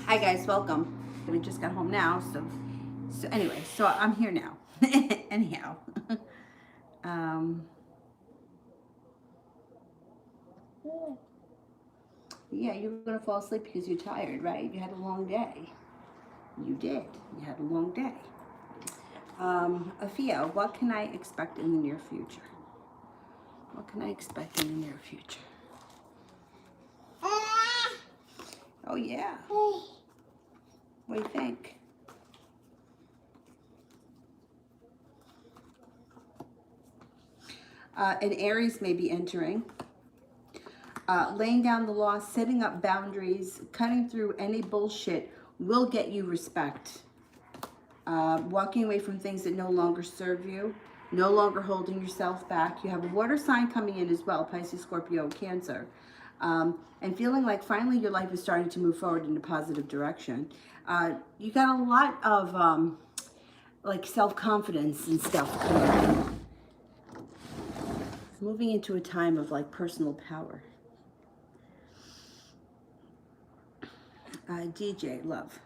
Hi guys, welcome. We just got home now, so anyway, so I'm here now. Anyhow, um, yeah, you were gonna fall asleep because you're tired, right? You had a long day. You did. You had a long day. Afia, what can I expect in the near future? What can I expect in the near future? Oh yeah. What do you think? An Aries may be entering. Laying down the law, setting up boundaries, cutting through any bullshit will get you respect. Walking away from things that no longer serve you, no longer holding yourself back. You have a water sign coming in as well, Pisces, Scorpio, Cancer. And feeling like finally your life is starting to move forward in a positive direction. You got a lot of like self-confidence and stuff coming in. Moving into a time of like personal power. DJ, love.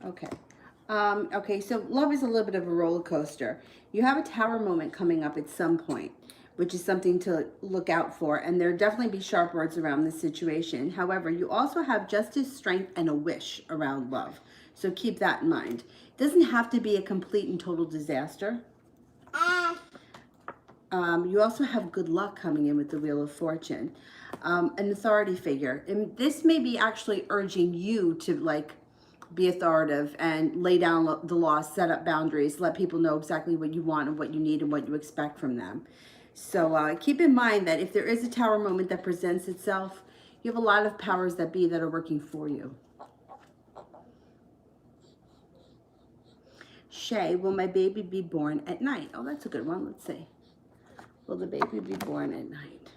Okay. Okay, so love is a little bit of a roller coaster. You have a tower moment coming up at some point, which is something to look out for. And there'll definitely be sharp words around this situation. However, you also have justice, strength, and a wish around love. So keep that in mind. It doesn't have to be a complete and total disaster. You also have good luck coming in with the Wheel of Fortune. An authority figure. And this may be actually urging you to like be authoritative and lay down the law, set up boundaries, let people know exactly what you want and what you need and what you expect from them. So keep in mind that if there is a tower moment that presents itself, you have a lot of powers that be that are working for you. Shay, will my baby be born at night? Oh, that's a good one. Let's see. Will the baby be born at night?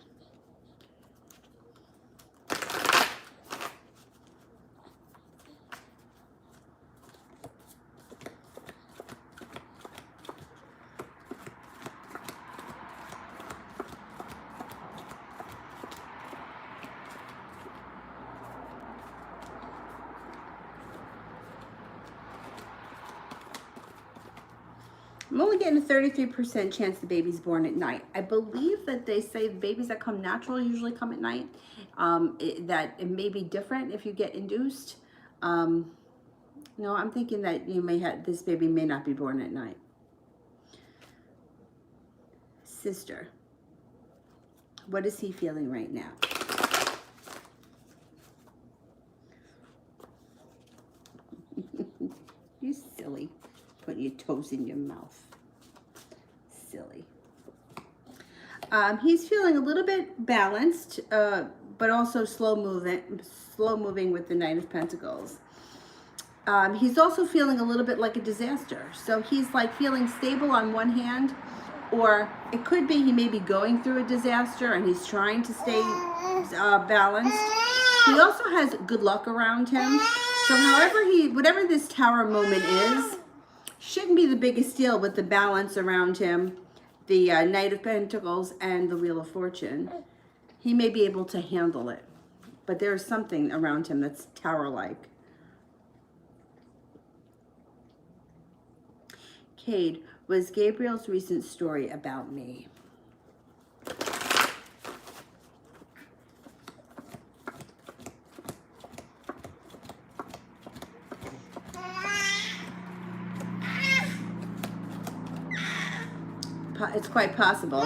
I'm only getting a 33% chance the baby's born at night. I believe that they say the babies that come natural usually come at night. That it may be different if you get induced. No, I'm thinking that you may have, this baby may not be born at night. Sister, what is he feeling right now? You silly. Putting your toes in your mouth. Silly. He's feeling a little bit balanced, but also slow moving with the Knight of Pentacles. He's also feeling a little bit like a disaster. So he's like feeling stable on one hand, or it could be he may be going through a disaster and he's trying to stay balanced. He also has good luck around him. So whatever this tower moment is, shouldn't be the biggest deal with the balance around him, the Knight of Pentacles and the Wheel of Fortune. He may be able to handle it, but there's something around him that's tower-like. Cade, was Gabriel's recent story about me? It's quite possible.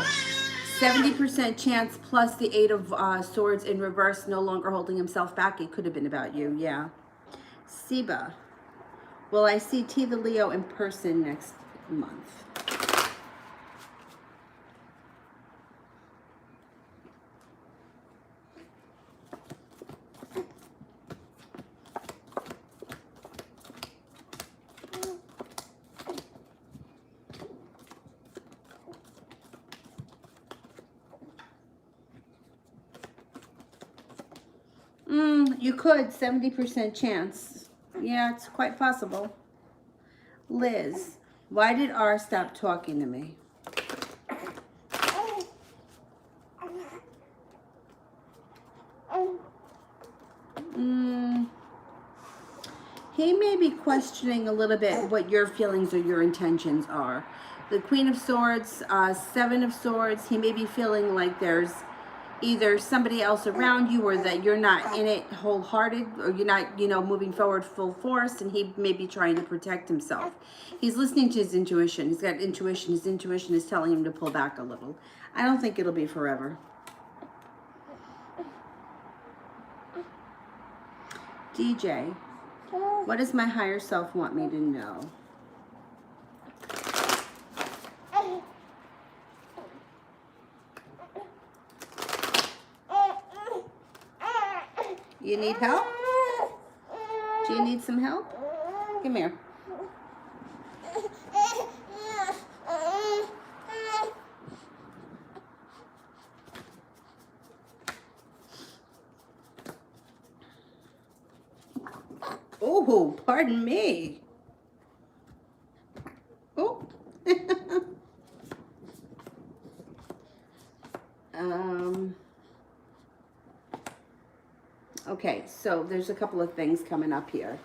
70% chance plus the 8 of Swords in reverse, no longer holding himself back. It could have been about you, yeah. Siba, will I see T the Leo in person next month? You could, 70% chance. Yeah, it's quite possible. Liz, why did R stop talking to me? He may be questioning a little bit what your feelings or your intentions are. The Queen of Swords, Seven of Swords, he may be feeling like there's either somebody else around you or that you're not in it wholehearted or you're not, you know, moving forward full force, and he may be trying to protect himself. He's listening to his intuition. He's got intuition. His intuition is telling him to pull back a little. I don't think it'll be forever. DJ, what does my higher self want me to know? You need help? Do you need some help? Come here. Oh, pardon me. Oh. Okay, so there's a couple of things coming up here.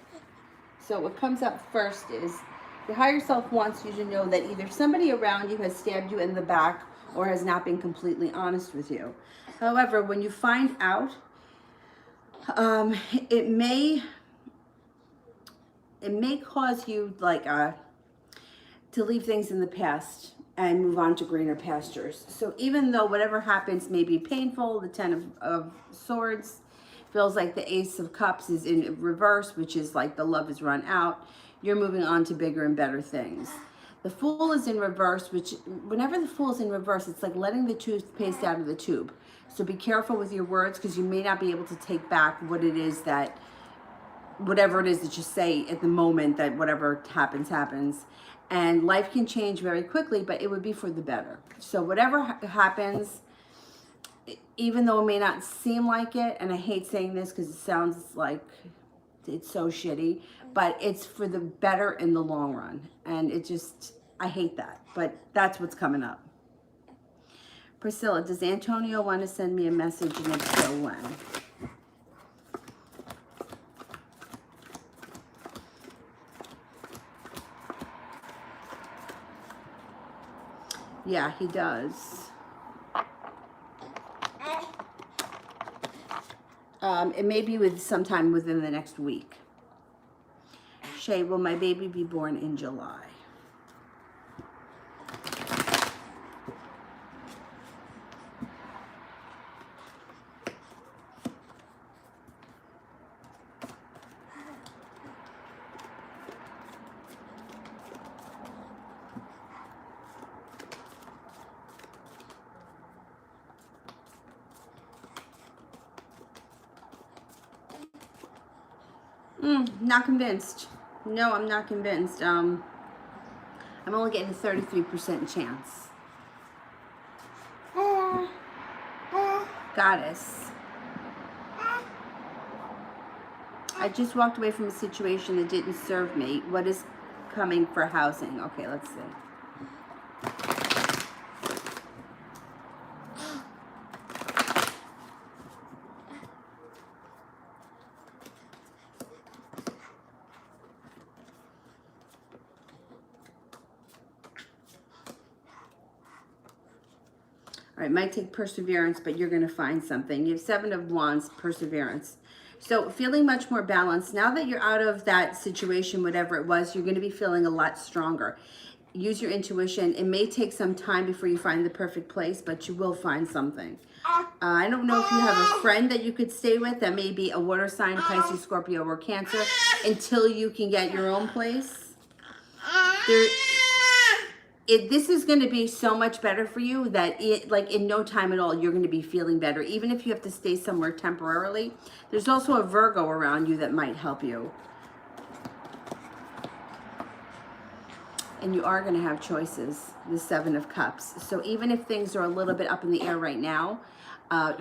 So what comes up first is your higher self wants you to know that either somebody around you has stabbed you in the back or has not been completely honest with you. However, when you find out, it may cause you like to leave things in the past and move on to greener pastures. So even though whatever happens may be painful, the Ten of Swords feels like the Ace of Cups is in reverse, which is like the love is run out. You're moving on to bigger and better things. The Fool is in reverse, which whenever the Fool is in reverse, it's like letting the toothpaste out of the tube. So be careful with your words, because you may not be able to take back what it is that, whatever it is that you say at the moment, that whatever happens, happens. And life can change very quickly, but it would be for the better. So whatever happens, even though it may not seem like it, and I hate saying this because it sounds like it's so shitty, but it's for the better in the long run. And it just, I hate that, but that's what's coming up. Priscilla, does Antonio want to send me a message, and if so, when? Yeah, he does. It may be with sometime within the next week. Shay, will my baby be born in July? Not convinced. No, I'm not convinced. I'm only getting a 33% chance. Goddess. I just walked away from a situation that didn't serve me. What is coming for housing? Okay, let's see. All right, might take perseverance, but you're going to find something. You have Seven of Wands, perseverance. So feeling much more balanced. Now that you're out of that situation, whatever it was, you're going to be feeling a lot stronger. Use your intuition. It may take some time before you find the perfect place, but you will find something. I don't know if you have a friend that you could stay with that may be a water sign, Pisces, Scorpio, or Cancer, until you can get your own place. This is going to be so much better for you that like in no time at all, you're going to be feeling better. Even if you have to stay somewhere temporarily, there's also a Virgo around you that might help you. And you are going to have choices, the Seven of Cups. So even if things are a little bit up in the air right now,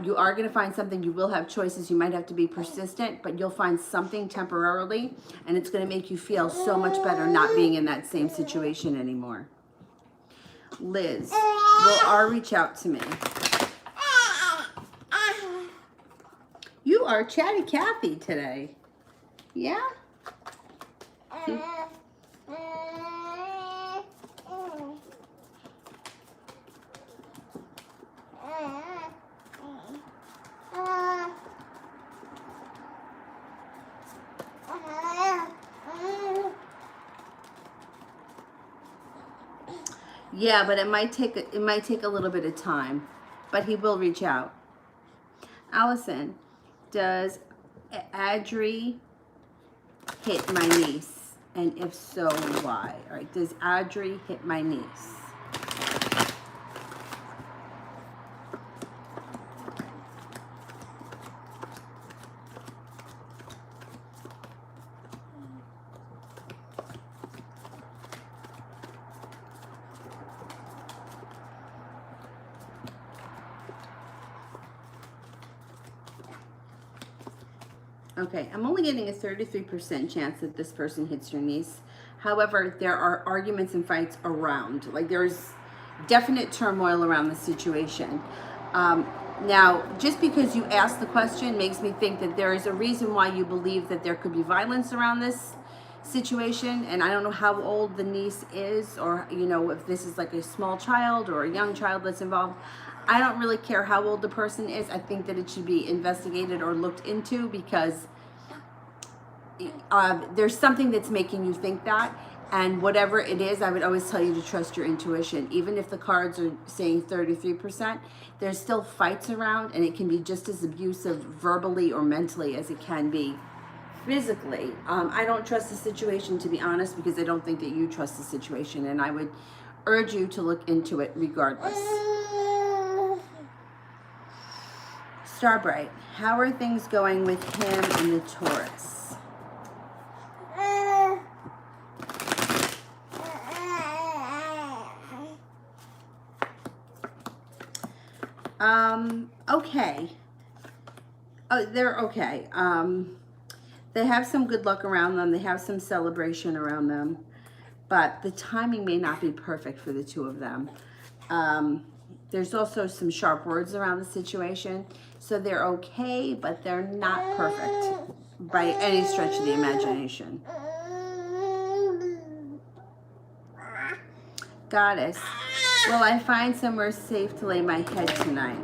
You are going to find something. You will have choices. You might have to be persistent, but you'll find something temporarily, and it's going to make you feel so much better not being in that same situation anymore. Liz, will R reach out to me? You are chatty Cathy today. Yeah? Yeah, but it might take a little bit of time, but he will reach out. Allison, does Adri hit my niece? And if so, why? All right, does Adri hit my niece? Okay, I'm only getting a 33% chance that this person hits your niece. However, there are arguments and fights around. Like, there's definite turmoil around the situation. Now, just because you asked the question makes me think that there is a reason why you believe that there could be violence around this situation. And I don't know how old the niece is, or, you know, if this is like a small child or a young child that's involved. I don't really care how old the person is. I think that it should be investigated or looked into, because there's something that's making you think that. And whatever it is, I would always tell you to trust your intuition. Even if the cards are saying 33%, there's still fights around, and it can be just as abusive verbally or mentally as it can be physically. I don't trust the situation, to be honest, because I don't think that you trust the situation, and I would urge you to look into it regardless. Starbright, how are things going with him and the Taurus? Okay. Oh, they're okay. They have some good luck around them. They have some celebration around them, but the timing may not be perfect for the two of them. There's also some sharp words around the situation. So they're okay, but they're not perfect by any stretch of the imagination. Goddess, will I find somewhere safe to lay my head tonight?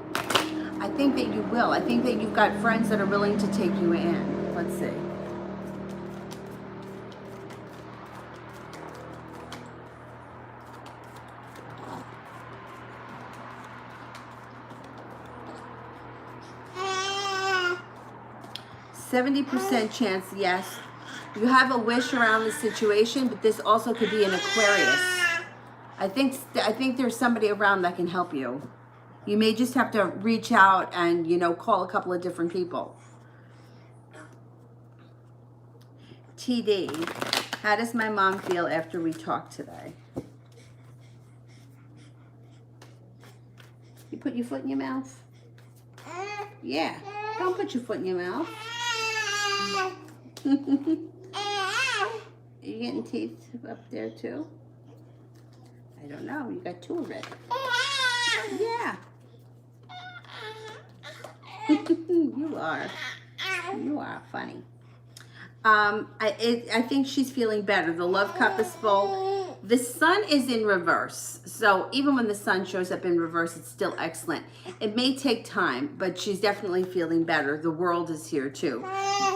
I think that you will. I think that you've got friends that are willing to take you in. Let's see. %70 chance, yes. You have a wish around the situation, but this also could be an Aquarius. I think there's somebody around that can help you. You may just have to reach out and, you know, call a couple of different people. TD, how does my mom feel after we talked today? You put your foot in your mouth? Yeah, don't put your foot in your mouth. Are you getting teeth up there too? I don't know. You got two already. Yeah. You are funny. I think she's feeling better. The love cup is full. The sun is in reverse. So even when the sun shows up in reverse, it's still excellent. It may take time, but she's definitely feeling better. The world is here too,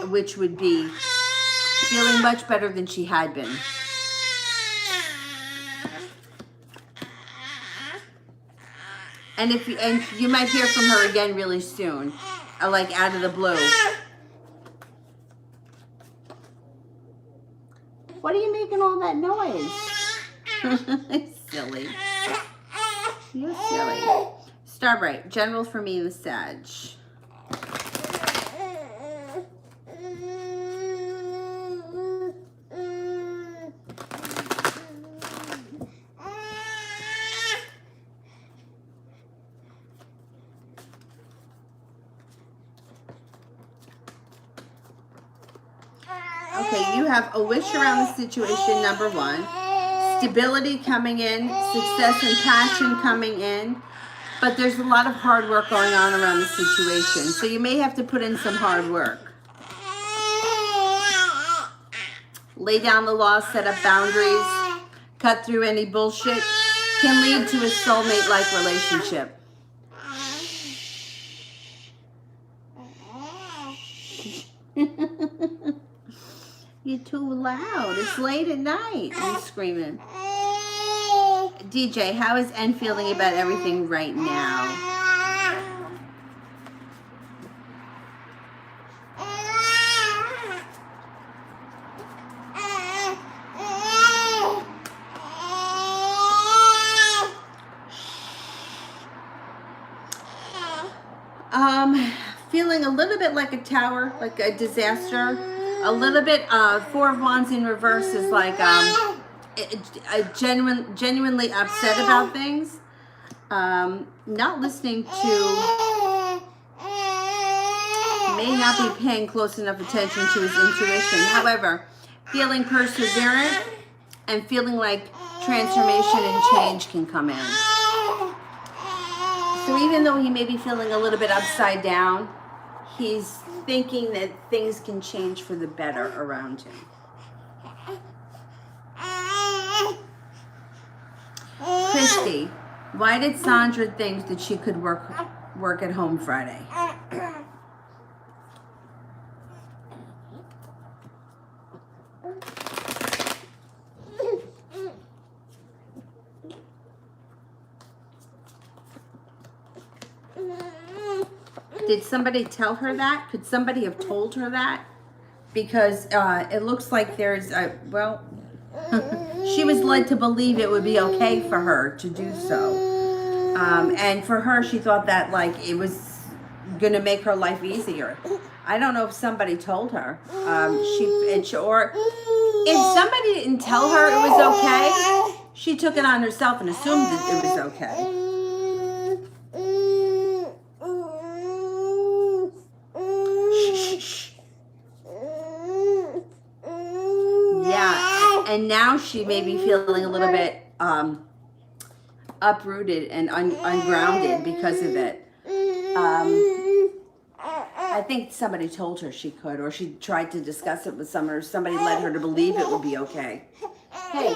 which would be feeling much better than she had been. And you might hear from her again really soon, like out of the blue. What are you making all that noise? Silly. You're silly. Starbright, general for me in the Sag. Okay, you have a wish around the situation, number one. Stability coming in, success and passion coming in. But there's a lot of hard work going on around the situation. So you may have to put in some hard work. Lay down the law, set up boundaries, cut through any bullshit. Can lead to a soulmate-like relationship. You're too loud. It's late at night. I'm screaming. DJ, how is N feeling about everything right now? Feeling a little bit like a tower, like a disaster. A little bit, Four of Wands in reverse is like genuinely upset about things. Not listening to, may not be paying close enough attention to his intuition. However, feeling perseverant and feeling like transformation and change can come in. So even though he may be feeling a little bit upside down, he's thinking that things can change for the better around him. Christy, why did Sandra think that she could work at home Friday? Did somebody tell her that? Could somebody have told her that? Because it looks like there's a, well, she was led to believe it would be okay for her to do so. And for her, she thought that like it was going to make her life easier. I don't know if somebody told her. Or if somebody didn't tell her it was okay, she took it on herself and assumed that it was okay. And now she may be feeling a little bit uprooted and ungrounded because of it. I think somebody told her she could, or she tried to discuss it with someone, or somebody led her to believe it would be okay. Hey,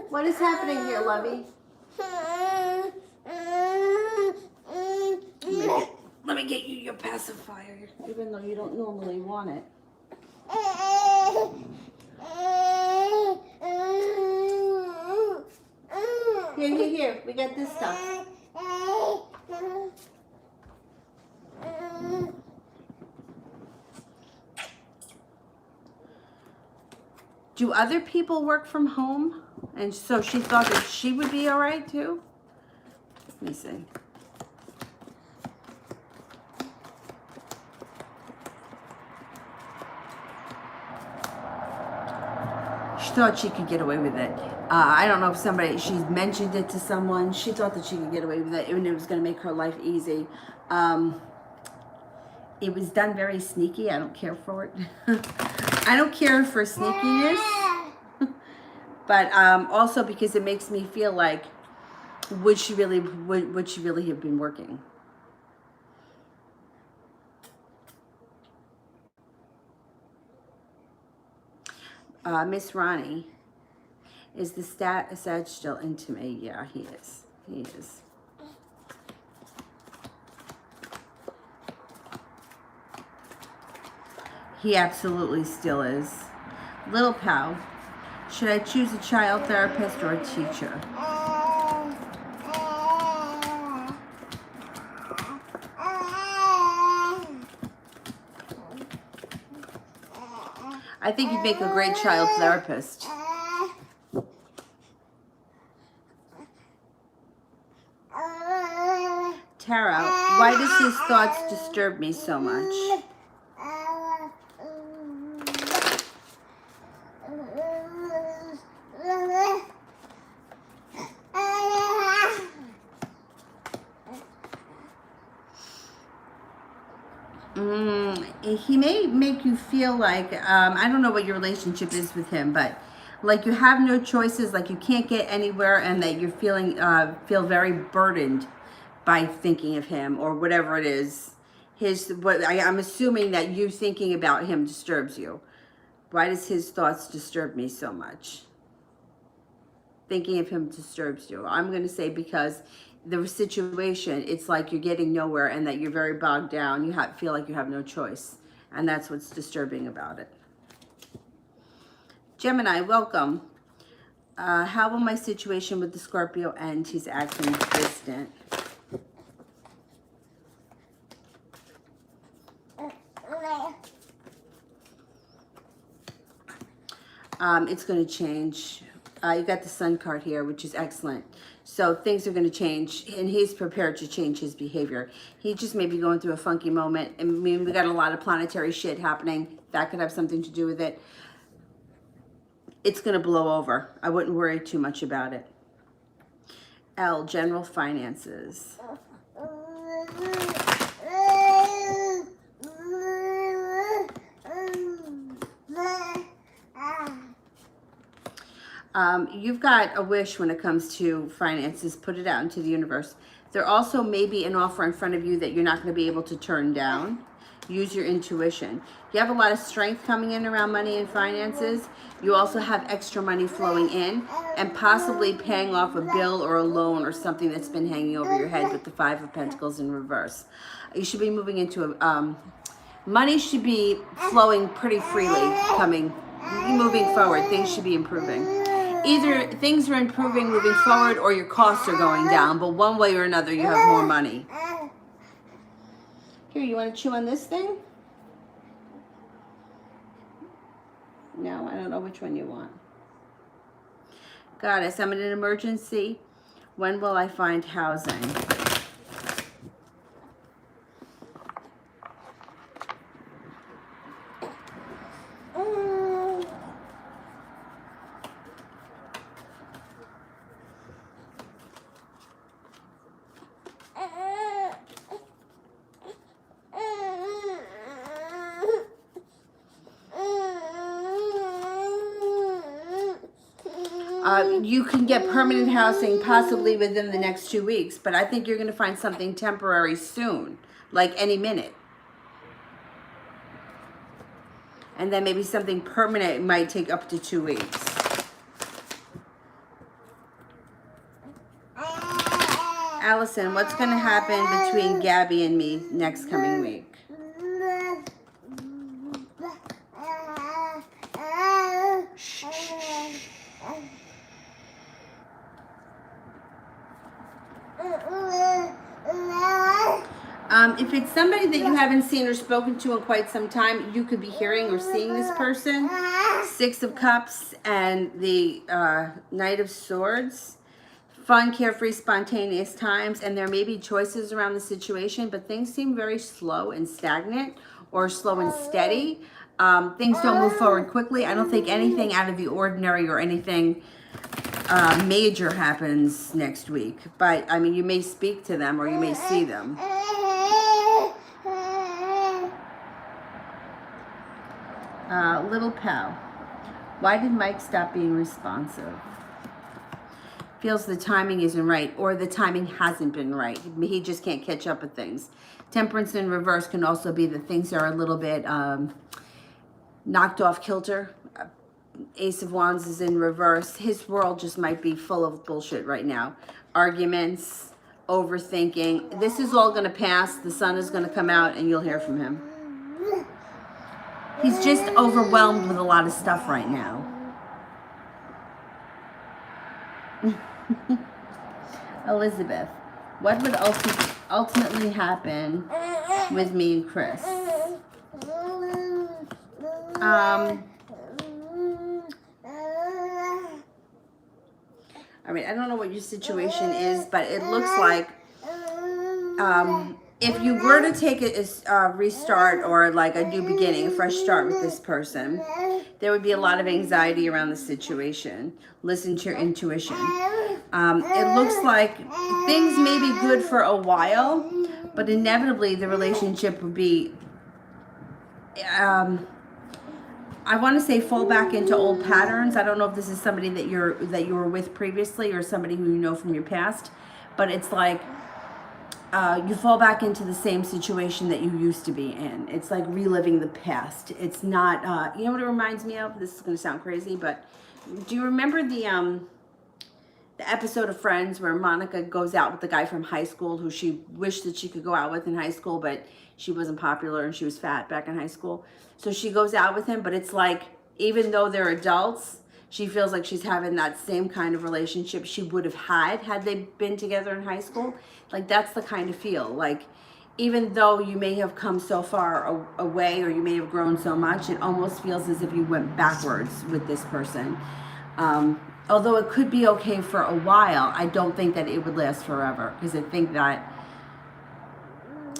what is happening here, Lovey? Let me get you your pacifier, even though you don't normally want it. Here, we got this stuff. Do other people work from home? And so she thought that she would be all right too? Let me see. She thought she could get away with it. I don't know if she's mentioned it to someone. She thought that she could get away with it, and it was going to make her life easy. It was done very sneaky. I don't care for it. I don't care for sneakiness, but also because it makes me feel like, would she really have been working? Miss Ronnie, is the Sag still into me? Yeah, he is. He is. He absolutely still is. Little pal, should I choose a child therapist or a teacher? I think you'd make a great child therapist. Tara, why does these thoughts disturb me so much? He may make make you feel like, I don't know what your relationship is with him, but like you have no choices, like you can't get anywhere, and that you're feeling, feel very burdened by thinking of him or whatever it is. I'm assuming that you thinking about him disturbs you. Why does his thoughts disturb me so much? Thinking of him disturbs you. I'm going to say because the situation, it's like you're getting nowhere and that you're very bogged down. You feel like you have no choice. And that's what's disturbing about it. Gemini, welcome. How will my situation with the Scorpio end? He's acting distant. It's going to change. You got the Sun card here, which is excellent. So things are going to change, and he's prepared to change his behavior. He just may be going through a funky moment. I mean, we got a lot of planetary shit happening. That could have something to do with it. It's going to blow over. I wouldn't worry too much about it. L, general finances. You've got a wish when it comes to finances. Put it out into the universe. There also may be an offer in front of you that you're not going to be able to turn down. Use your intuition. You have a lot of strength coming in around money and finances. You also have extra money flowing in and possibly paying off a bill or a loan or something that's been hanging over your head with the Five of Pentacles in reverse. You should be moving into a... money should be flowing pretty freely moving forward. Things should be improving. Either things are improving moving forward or your costs are going down, but one way or another you have more money. Here, you want to chew on this thing? No, I don't know which one you want. Goddess, I'm in an emergency. When will I find housing? You can get permanent housing possibly within the next 2 weeks, but I think you're going to find something temporary soon, like any minute. And then maybe something permanent might take up to 2 weeks. Allison, what's going to happen between Gabby and me next coming week? If it's somebody that you haven't seen or spoken to in quite some time, you could be hearing or seeing this person. Six of Cups and the Knight of Swords. Fun, carefree, spontaneous times, and there may be choices around the situation, but things seem very slow and stagnant or slow and steady. Things don't move forward quickly. I don't think anything out of the ordinary or anything major happens next week, but I mean, you may speak to them or you may see them. Little Pal, why did Mike stop being responsive? Feels the timing isn't right, or the timing hasn't been right. He just can't catch up with things. Temperance in reverse can also be that things are a little bit knocked off kilter. Ace of Wands is in reverse. His world just might be full of bullshit right now. Arguments, overthinking. This is all going to pass. The sun is going to come out and you'll hear from him. He's just overwhelmed with a lot of stuff right now. Elizabeth, what would ultimately happen with me and Chris? I mean, I don't know what your situation is, but it looks like if you were to take a restart or like a new beginning, a fresh start with this person, there would be a lot of anxiety around the situation. Listen to your intuition. It looks like things may be good for a while, but inevitably the relationship would be I want to say fall back into old patterns. I don't know if this is somebody that you were with previously or somebody who you know from your past, but it's like you fall back into the same situation that you used to be in. It's like reliving the past. It's not, you know what it reminds me of? This is going to sound crazy, but do you remember the episode of Friends where Monica goes out with the guy from high school who she wished that she could go out with in high school, but she wasn't popular and she was fat back in high school. So she goes out with him, but it's like, even though they're adults, she feels like she's having that same kind of relationship she would have had they been together in high school. Like, that's the kind of feel. Like, even though you may have come so far away or you may have grown so much, it almost feels as if you went backwards with this person. Although it could be okay for a while, I don't think that it would last forever, because I think that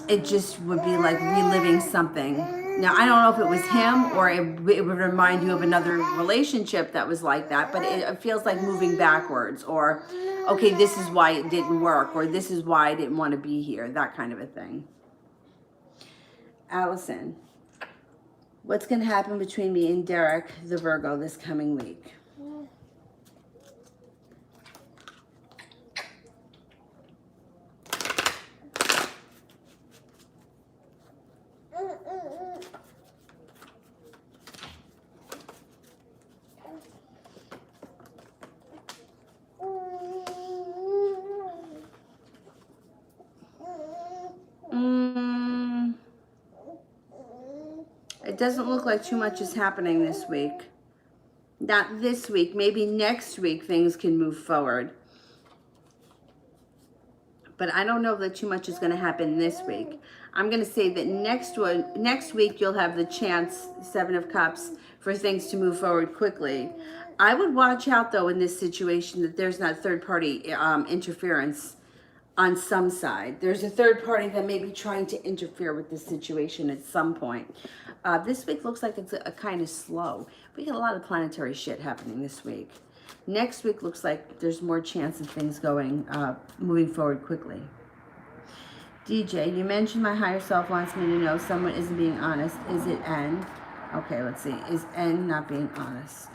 it just would be like reliving something. Now, I don't know if it was him or it would remind you of another relationship that was like that, but it feels like moving backwards, or, okay, this is why it didn't work, or this is why I didn't want to be here, that kind of a thing. Allison, what's going to happen between me and Derek, the Virgo, this coming week? It doesn't look like too much is happening this week. Not this week. Maybe next week things can move forward. But I don't know that too much is going to happen this week. I'm going to say that next week you'll have the chance, Seven of Cups, for things to move forward quickly. I would watch out, though, in this situation that there's not third-party interference on some side. There's a third party that may be trying to interfere with this situation at some point. This week looks like it's a kind of slow. We got a lot of planetary shit happening this week. Next week looks like there's more chance of things going, moving forward quickly. DJ, you mentioned my higher self wants me to know someone isn't being honest. Is it N? Okay, let's see. Is N not being honest?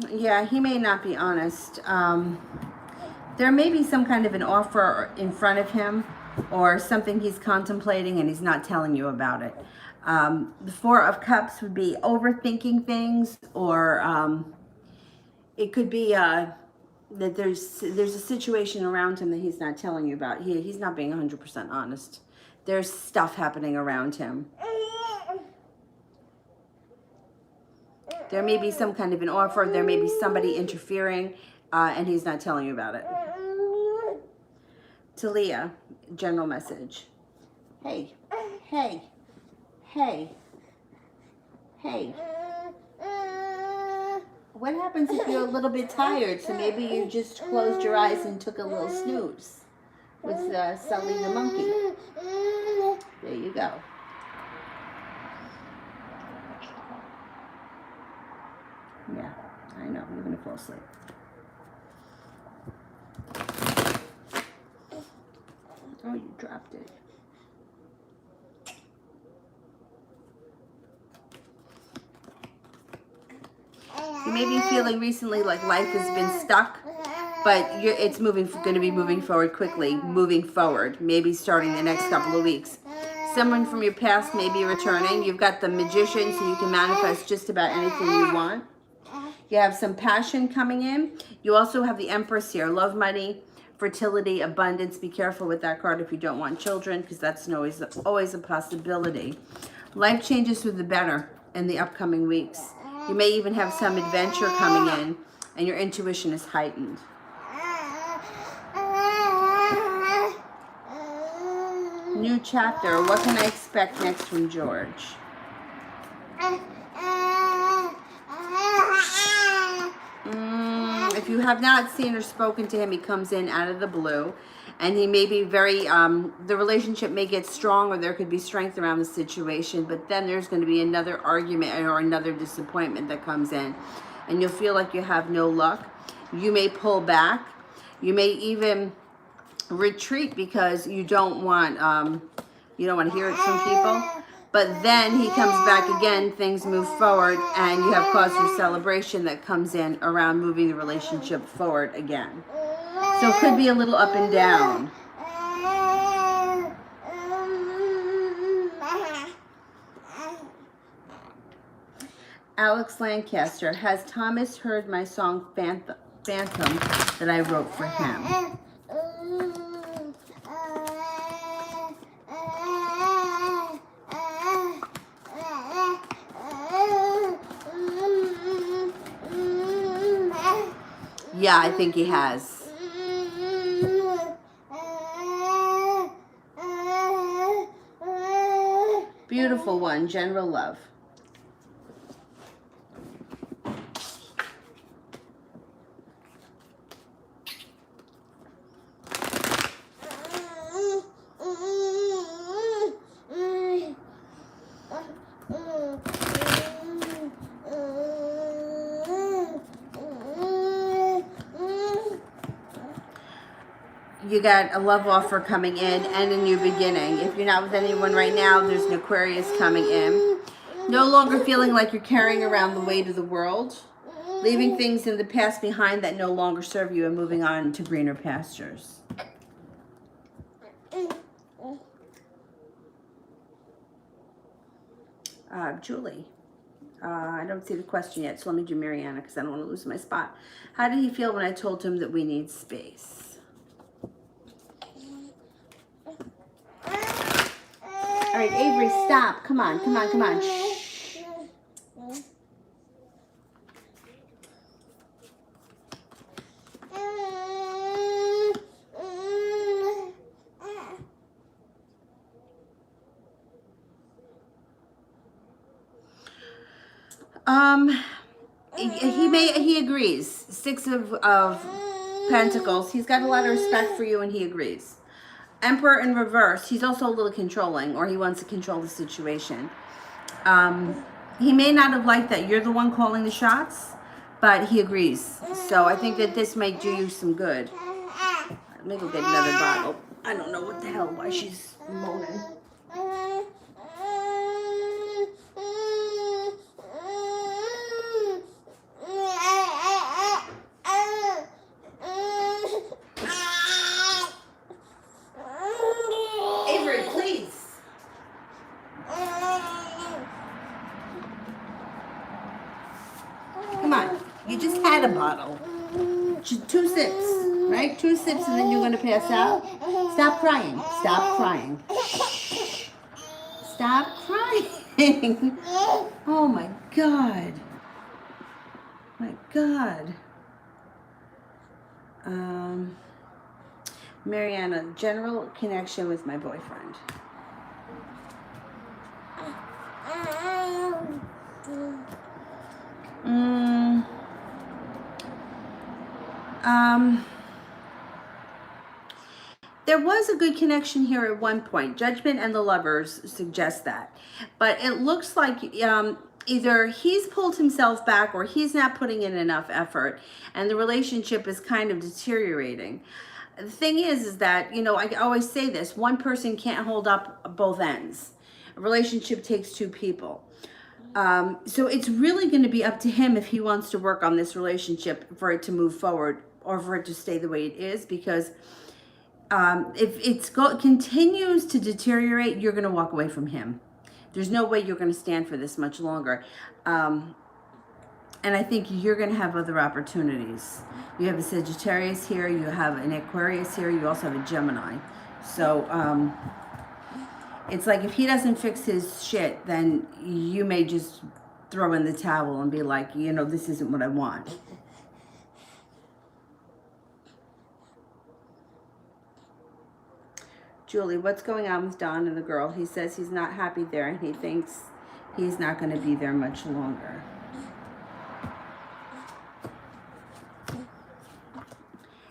Yeah, he may not be honest. There may be some kind of an offer in front of him or something he's contemplating and he's not telling you about it. The Four of Cups would be overthinking things, or it could be that there's a situation around him that he's not telling you about. He's not being 100% honest. There's stuff happening around him. There may be some kind of an offer. There may be somebody interfering, and he's not telling you about it. Talia, general message. Hey, hey, hey, hey. What happens if you're a little bit tired? So maybe you just closed your eyes and took a little snooze with Sully the monkey. There you go. Yeah, I know. You're going to fall asleep. Oh, you dropped it. You may be feeling recently like life has been stuck, but it's going to be moving forward quickly, moving forward, maybe starting the next couple of weeks. Someone from your past may be returning. You've got the Magician, so you can manifest just about anything you want. You have some passion coming in. You also have the Empress here. Love, money, fertility, abundance. Be careful with that card if you don't want children, because that's always a possibility. Life changes for the better in the upcoming weeks. You may even have some adventure coming in, and your intuition is heightened. New chapter. What can I expect next from George? If you have not seen or spoken to him, he comes in out of the blue. And he may be very, the relationship may get strong, or there could be strength around the situation, but then there's going to be another argument or another disappointment that comes in. And you'll feel like you have no luck. You may pull back. You may even retreat because you don't want to hear it from people. But then he comes back again, things move forward, and you have cause for celebration that comes in around moving the relationship forward again. So it could be a little up and down. Alex Lancaster, has Thomas heard my song Phantom that I wrote for him? Yeah, I think he has. Beautiful one, general love. You got a love offer coming in and a new beginning. If you're not with anyone right now, there's an Aquarius coming in. No longer feeling like you're carrying around the weight of the world. Leaving things in the past behind that no longer serve you and moving on to greener pastures. Julie. I don't see the question yet, so let me do Mariana because I don't want to lose my spot. How did he feel when I told him that we need space? All right, Avery, stop. Come on, come on, come on. Shh. He agrees. Six of Pentacles. He's got a lot of respect for you and he agrees. Emperor in reverse. He's also a little controlling, or he wants to control the situation. He may not have liked that you're the one calling the shots, but he agrees. So I think that this might do you some good. Let me go get another bottle. I don't know what the hell, why she's moaning. You just had a bottle. 2 sips, right? 2 sips and then you're going to pass out. Stop crying. Stop crying. Stop crying. Oh my God. My God. Mariana, general connection with my boyfriend. There was a good connection here at one point. Judgment and the Lovers suggest that. But it looks like either he's pulled himself back or he's not putting in enough effort and the relationship is kind of deteriorating. The thing is that, I always say this, one person can't hold up both ends. A relationship takes 2 people. So it's really going to be up to him if he wants to work on this relationship for it to move forward or for it to stay the way it is, because if it continues to deteriorate, you're going to walk away from him. There's no way you're going to stand for this much longer. And I think you're going to have other opportunities. You have a Sagittarius here, you have an Aquarius here, you also have a Gemini. So it's like if he doesn't fix his shit, then you may just throw in the towel and be like, this isn't what I want. Julie, what's going on with Don and the girl? He says he's not happy there and he thinks he's not going to be there much longer.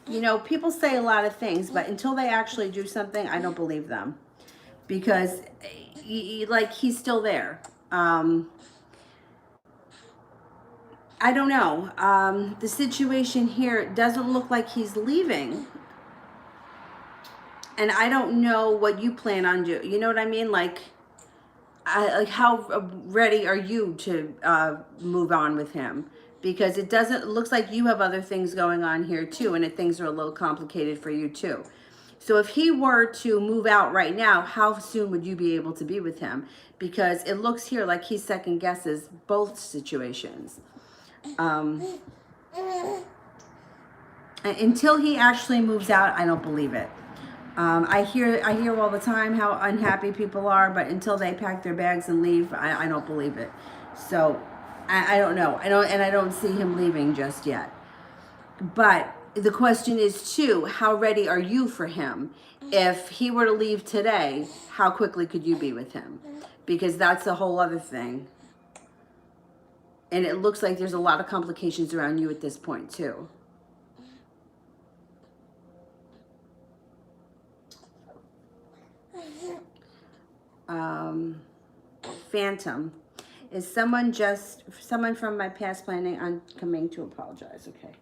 You know, people say a lot of things, but until they actually do something, I don't believe them. Because, like, he's still there. I don't know. The situation here doesn't look like he's leaving. And I don't know what you plan on doing. You know what I mean? Like how ready are you to move on with him? Because it looks like you have other things going on here too, and things are a little complicated for you too. So if he were to move out right now, how soon would you be able to be with him? Because it looks here like he second guesses both situations. Until he actually moves out, I don't believe it. I hear all the time how unhappy people are, but until they pack their bags and leave, I don't believe it. So I don't know. I don't see him leaving just yet. But the question is too, how ready are you for him? If he were to leave today, how quickly could you be with him? Because that's a whole other thing. And it looks like there's a lot of complications around you at this point too. Phantom. Is someone from my past planning on coming to apologize? Okay.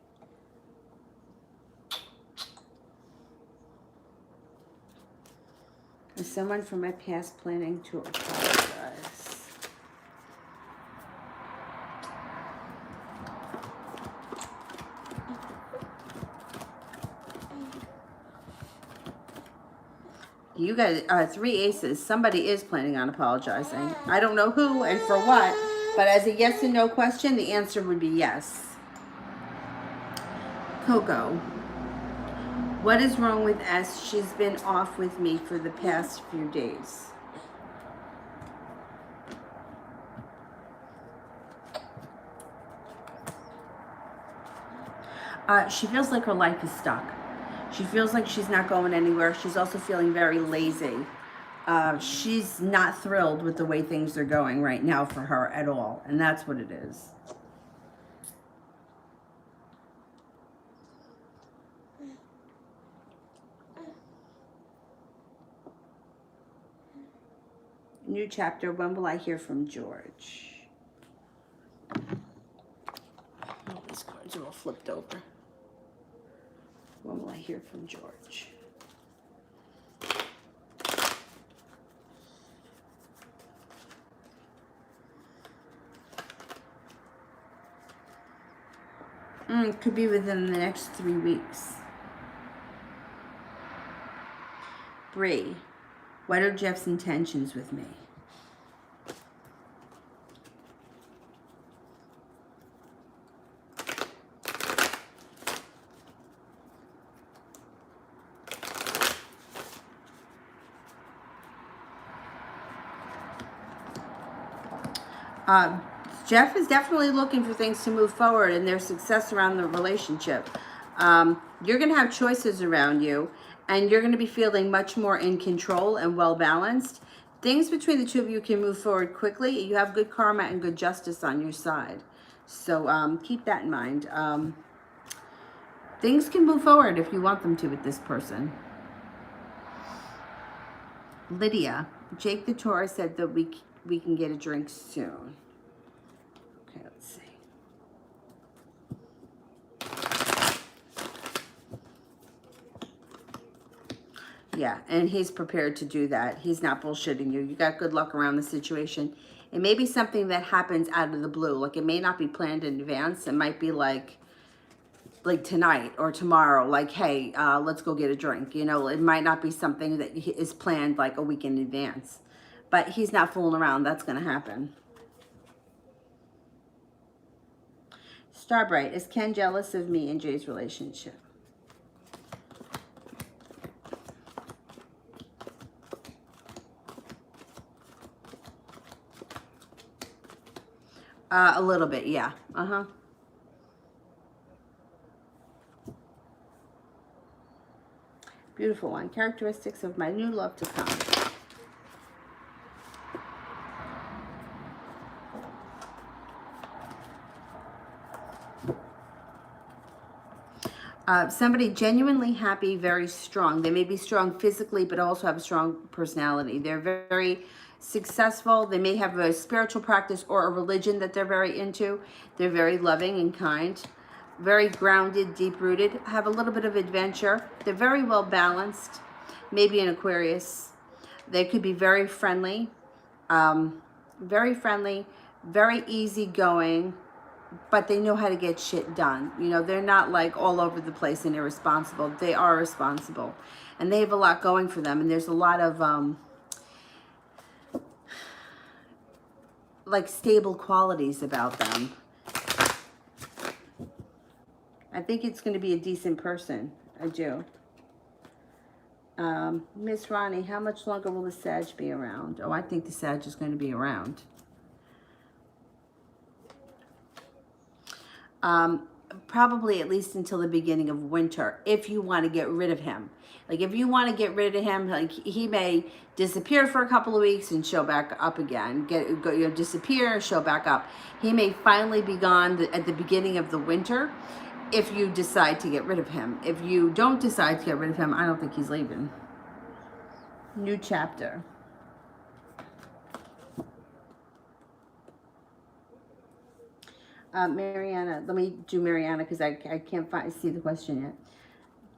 Is someone from my past planning to apologize? You got 3 aces. Somebody is planning on apologizing. I don't know who and for what, but as a yes and no question, the answer would be yes. Coco. What is wrong with S? She's been off with me for the past few days. She feels like her life is stuck. She feels like she's not going anywhere. She's also feeling very lazy. She's not thrilled with the way things are going right now for her at all. And that's what it is. New chapter. When will I hear from George? Oh, these cards are all flipped over. When will I hear from George? Could be within the next 3 weeks. Bree, what are Jeff's intentions with me? Jeff is definitely looking for things to move forward and their success around the relationship. You're going to have choices around you, and you're going to be feeling much more in control and well-balanced. Things between the two of you can move forward quickly. You have good karma and good justice on your side. So keep that in mind. Things can move forward if you want them to with this person. Lydia, Jake the Taurus said that we can get a drink soon. Okay, let's see. Yeah, and he's prepared to do that. He's not bullshitting you. You got good luck around the situation. It may be something that happens out of the blue. Like, it may not be planned in advance. It might be like tonight or tomorrow. Like, hey, let's go get a drink. You know, it might not be something that is planned like a week in advance. But he's not fooling around. That's going to happen. Starbright, is Ken jealous of me and Jay's relationship? A little bit, yeah. Beautiful one. Characteristics of my new love to come. Somebody genuinely happy, very strong. They may be strong physically, but also have a strong personality. They're very successful. They may have a spiritual practice or a religion that they're very into. They're very loving and kind, very grounded, deep-rooted, have a little bit of adventure. They're very well balanced, maybe an Aquarius. They could be very friendly, very easygoing, but they know how to get shit done. You know, they're not like all over the place and irresponsible. They are responsible, and they have a lot going for them. And there's a lot of like stable qualities about them. I think it's going to be a decent person. I do. Miss Ronnie, how much longer will the Sag be around? Oh, I think the Sag is going to be around. Probably at least until the beginning of winter, if you want to get rid of him. Like, if you want to get rid of him, like, he may disappear for a couple of weeks and show back up again. Disappear, show back up. He may finally be gone at the beginning of the winter if you decide to get rid of him. If you don't decide to get rid of him, I don't think he's leaving. New chapter. Mariana, let me do Mariana because I can't see the question yet.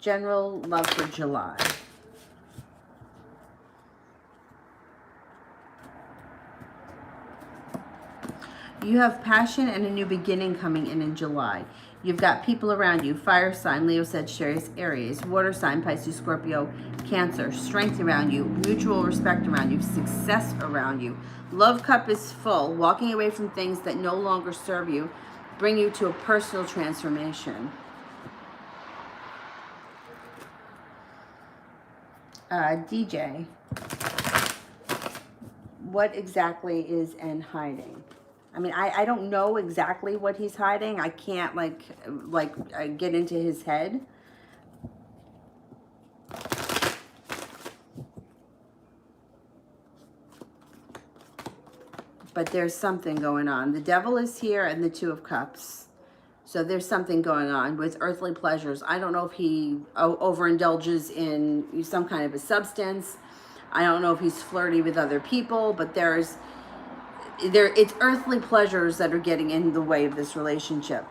General love for July. You have passion and a new beginning coming in July. You've got people around you. Fire sign, Leo, Sagittarius, Aries. Water sign, Pisces, Scorpio, Cancer. Strength around you. Mutual respect around you. Success around you. Love cup is full. Walking away from things that no longer serve you. Bring you to a personal transformation. DJ. What exactly is N hiding? I mean, I don't know exactly what he's hiding. I can't get into his head. But there's something going on. The Devil is here and the Two of Cups. So there's something going on with earthly pleasures. I don't know if he overindulges in some kind of a substance. I don't know if he's flirty with other people, but it's earthly pleasures that are getting in the way of this relationship.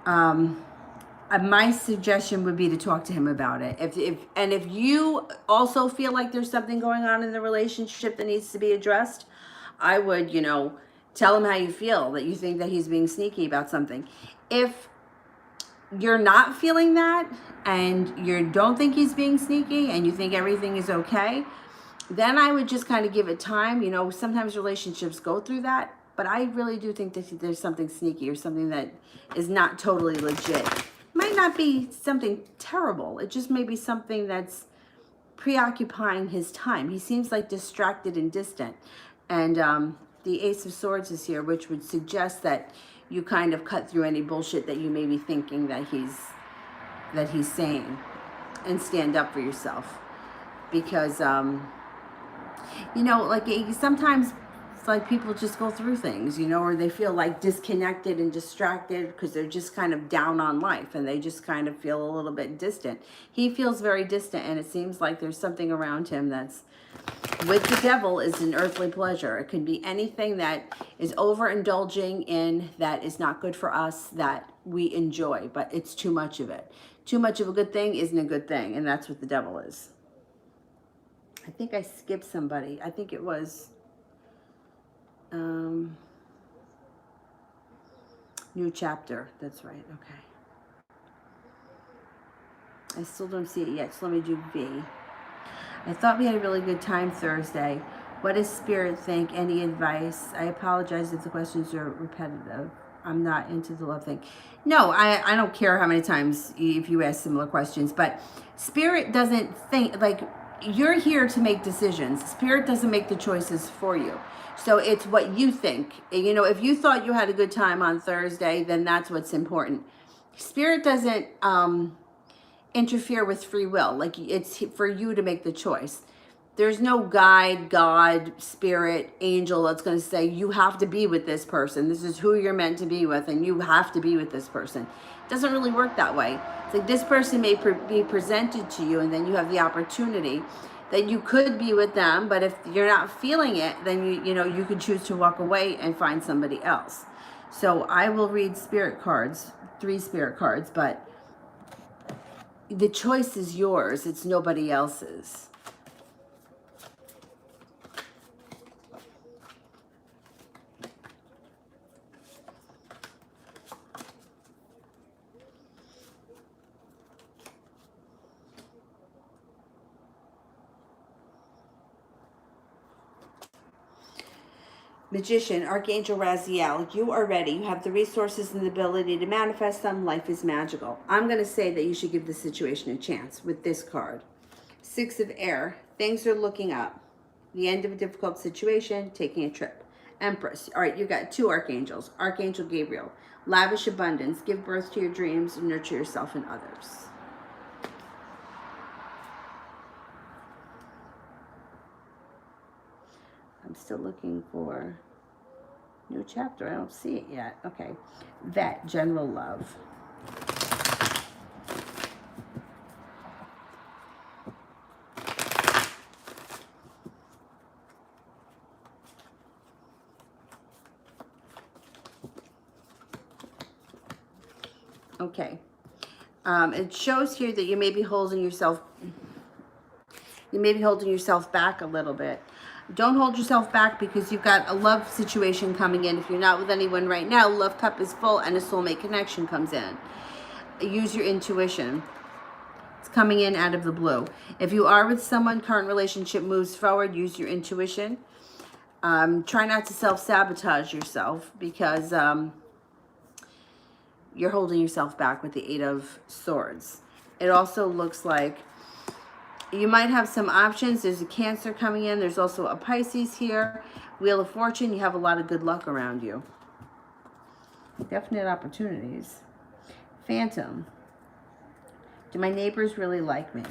My suggestion would be to talk to him about it. If you also feel like there's something going on in the relationship that needs to be addressed, I would, tell him how you feel, that you think that he's being sneaky about something. If you're not feeling that and you don't think he's being sneaky and you think everything is okay, then I would just kind of give it time. Sometimes relationships go through that, but I really do think that there's something sneaky or something that is not totally legit. It might not be something terrible. It just may be something that's preoccupying his time. He seems like distracted and distant. And the Ace of Swords is here, which would suggest that you kind of cut through any bullshit that you may be thinking that he's saying, and stand up for yourself. Because, sometimes it's like people just go through things, or they feel like disconnected and distracted because they're just kind of down on life and they just kind of feel a little bit distant. He feels very distant, and it seems like there's something around him that's, with the Devil, is an earthly pleasure. It could be anything that is overindulging in that is not good for us, that we enjoy, but it's too much of it. Too much of a good thing isn't a good thing, and that's what the Devil is. I think I skipped somebody. I think it was New Chapter. That's right. Okay. I still don't see it yet, so let me do V. I thought we had a really good time Thursday. What does Spirit think? Any advice? I apologize if the questions are repetitive. I'm not into the love thing. No, I don't care how many times if you ask similar questions, but Spirit doesn't think, you're here to make decisions. Spirit doesn't make the choices for you. So it's what you think. If you thought you had a good time on Thursday, then that's what's important. Spirit doesn't interfere with free will. It's for you to make the choice. there's no guide, God, spirit, angel that's going to say, you have to be with this person. This is who you're meant to be with, and you have to be with this person. It doesn't really work that way. It's like this person may be presented to you, and then you have the opportunity that you could be with them, but if you're not feeling it, then you could choose to walk away and find somebody else. So I will read spirit cards, 3 spirit cards, but the choice is yours. It's nobody else's. Magician, Archangel Raziel, you are ready. You have the resources and the ability to manifest them. Life is magical. I'm going to say that you should give the situation a chance with this card. 6 of Air, things are looking up. The end of a difficult situation, taking a trip. Empress, all right, you got 2 archangels. Archangel Gabriel, lavish abundance, give birth to your dreams, and nurture yourself and others. I'm still looking for new chapter. I don't see it yet. Okay. Vet, general love. Okay. It shows here that you may be holding yourself back a little bit. Don't hold yourself back because you've got a love situation coming in. If you're not with anyone right now, love cup is full and a soulmate connection comes in. Use your intuition. It's coming in out of the blue. If you are with someone, current relationship moves forward, use your intuition. Try not to self-sabotage yourself because you're holding yourself back with the 8 of Swords. It also looks like you might have some options. There's a Cancer coming in. There's also a Pisces here. Wheel of Fortune. You have a lot of good luck around you. Definite opportunities. Phantom. Do my neighbors really like me?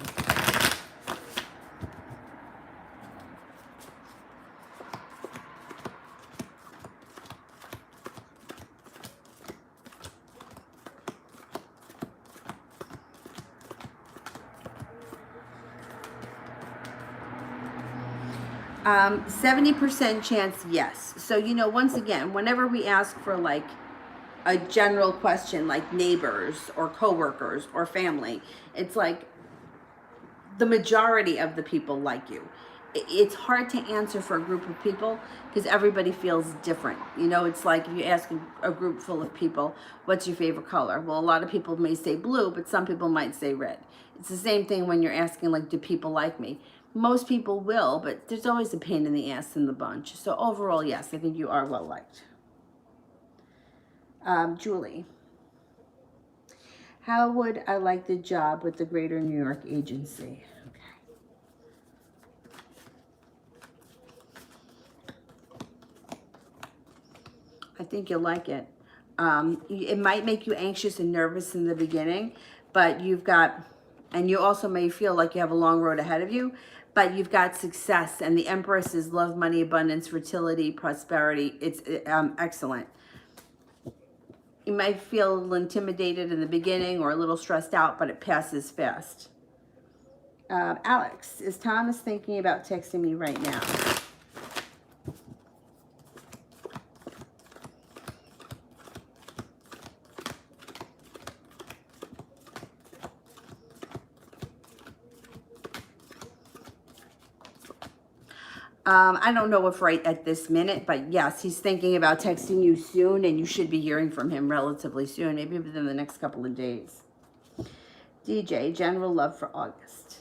70% chance, yes. So, once again, whenever we ask for like a general question like neighbors or coworkers or family, it's like the majority of the people like you. It's hard to answer for a group of people because everybody feels different. It's like if you ask a group full of people, what's your favorite color? Well, a lot of people may say blue, but some people might say red. It's the same thing when you're asking, like, do people like me? Most people will, but there's always a pain in the ass in the bunch. So overall, yes, I think you are well liked. Julie. How would I like the job with the Greater New York agency? I think you'll like it. It might make you anxious and nervous in the beginning, but you've got, and you also may feel like you have a long road ahead of you, but you've got success, and the Empress is love, money, abundance, fertility, prosperity. It's excellent. You might feel a little intimidated in the beginning or a little stressed out, but it passes fast. Alex, is Thomas thinking about texting me right now? I don't know if right at this minute, but yes, he's thinking about texting you soon, and you should be hearing from him relatively soon, maybe within the next couple of days. DJ, general love for August.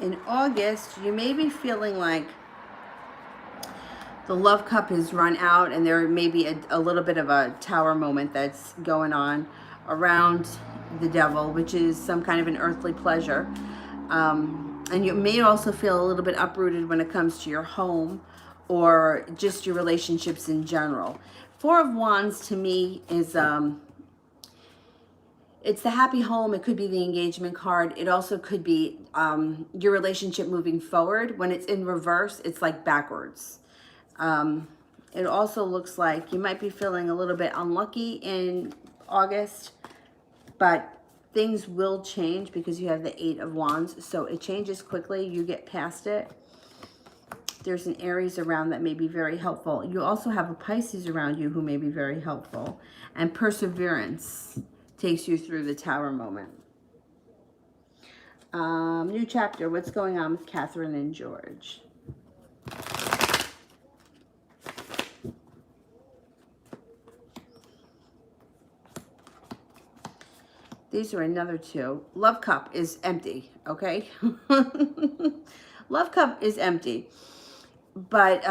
In August, you may be feeling like the love cup has run out, and there may be a little bit of a tower moment that's going on around the devil, which is some kind of an earthly pleasure. And you may also feel a little bit uprooted when it comes to your home or just your relationships in general. Four of Wands to me is it's the happy home. It could be the engagement card. It also could be your relationship moving forward. When it's in reverse, it's like backwards. It also looks like you might be feeling a little bit unlucky in August, but things will change because you have the Eight of Wands. So it changes quickly. You get past it. There's an Aries around that may be very helpful. You also have a Pisces around you who may be very helpful. And perseverance takes you through the Tower moment. New chapter. What's going on with Catherine and George? These are another two. Love cup is empty, okay? Love cup is empty. But,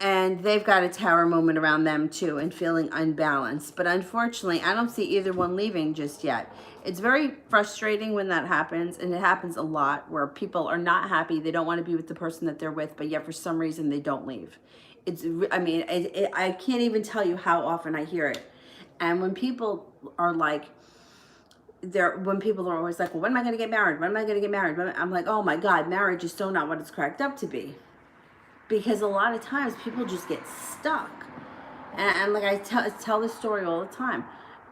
and they've got a Tower moment around them too and feeling unbalanced. But unfortunately, I don't see either one leaving just yet. It's very frustrating when that happens, and it happens a lot where people are not happy. They don't want to be with the person that they're with, but yet for some reason they don't leave. It's, I mean, I can't even tell you how often I hear it. And when people are like, when people are always like, well, when am I going to get married? When am I going to get married? I'm like, oh my God, marriage is so not what it's cracked up to be. Because a lot of times people just get stuck. And like I tell this story all the time.